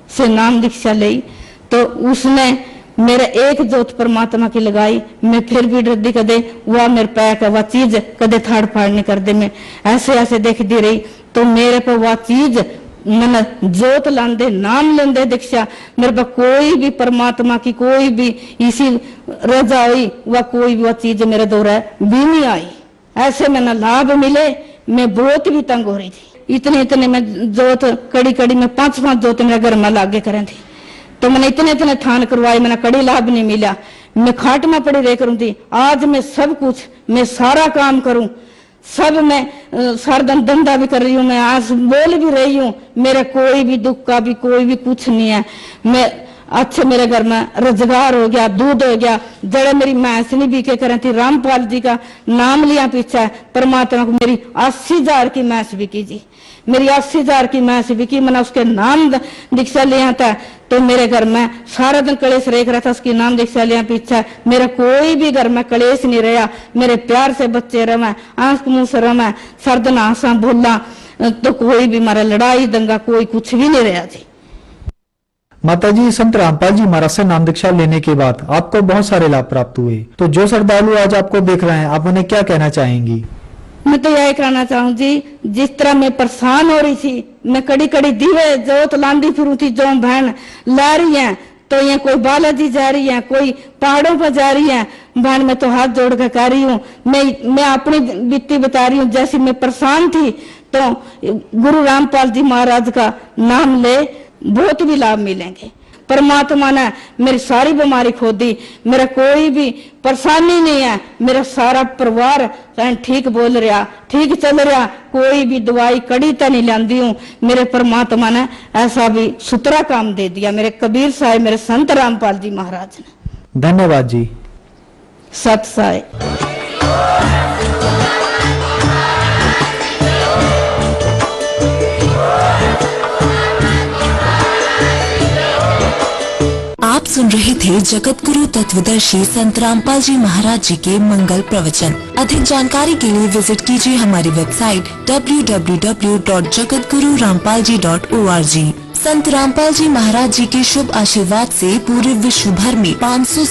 से नाम दीक्षा ली, तो उसने मेरे एक जोत परमात्मा की लगाई। मैं फिर भी डरदी, कदे वह मेरे पैक वह चीज कदे थाड़ फाड़ नहीं कर दे। मैं ऐसे ऐसे देखती रही, तो मेरे पर वह चीज मैंने जोत लांदे नाम लेंदे दीक्षा, मेरे पर कोई भी परमात्मा की कोई भी इसी रजा हुई, वह कोई भी वह चीज मेरे दौरा भी नहीं आई। ऐसे मैंने लाभ मिले, मैं बहुत भी तंग हो रही थी। इतने मैं जोत कड़ी कड़ी में 5-5 जोत मेरे घर में लागे करें थी, तो मैंने इतने थान करवाए, मैंने कड़ी लाभ नहीं मिला। मैं खाट में पड़ी रह करूँ थी। आज मैं सब कुछ, मैं सारा काम करूं, सब मैं सारा दिन धंधा भी कर रही हूँ, मैं आज बोल भी रही हूँ, मेरा कोई भी दुख का भी कोई भी कुछ नहीं है। मैं अच्छे मेरे घर में रोजगार हो गया, दूध हो गया, जड़े मेरी भैंस नहीं बीके करें थी, रामपाल जी का नाम लिया पीछा, परमात्मा को मेरी 80,000 की भैंस बिकी जी, मेरी 80,000 की भैंस बिकी। मैंने उसके नाम दीक्षा लिया था, तो मेरे घर में सारा दिन कलेश रेख रहा था, उसकी नाम दीक्षा लिया पीछा, मेरा कोई भी घर में कलेश नहीं रहा, मेरे प्यार से बच्चे रहे, आंख मुंह से रहे, सर्द आंसा बोला, तो कोई भी हमारा लड़ाई दंगा कोई कुछ भी नहीं रहा जी। माताजी, संत रामपाल जी महाराज से नाम दीक्षा लेने के बाद आपको बहुत सारे लाभ प्राप्त हुए, तो जो श्रद्धालु आज आपको देख रहे हैं, आप उन्हें क्या कहना चाहेंगी? मैं तो यही कहना चाहूँ जी, जिस तरह मैं परेशान हो रही थी, मैं कड़ी कड़ी दीवे जोत लांदी फिरू थी, जो बहन ला रही है, तो ये कोई बालाजी जा रही है, कोई पहाड़ों पर जा रही है, बहन मैं तो हाथ जोड़ कर कह रही हूँ, मैं अपनी बीती बता रही हूँ। जैसी मैं परेशान थी, तो गुरु रामपाल जी महाराज का नाम ले, बहुत भी लाभ मिलेंगे। परमात्मा ने मेरी सारी बीमारी खो दी, मेरा कोई भी परेशानी नहीं है, मेरा सारा परिवार ठीक बोल रहा, ठीक चल रहा, कोई भी दवाई कड़ी तो नहीं लांदी हूँ। मेरे परमात्मा ने ऐसा भी सुतरा काम दे दिया, मेरे कबीर साहब, मेरे संत रामपाल जी महाराज ने। धन्यवाद जी। सत साई। आप सुन रहे थे जगत गुरु तत्वदर्शी संत रामपाल जी महाराज जी के मंगल प्रवचन। अधिक जानकारी के लिए विजिट कीजिए हमारी वेबसाइट www.jagatgururampalji.org। संत रामपाल जी महाराज जी के शुभ आशीर्वाद से पूरे विश्व भर में 500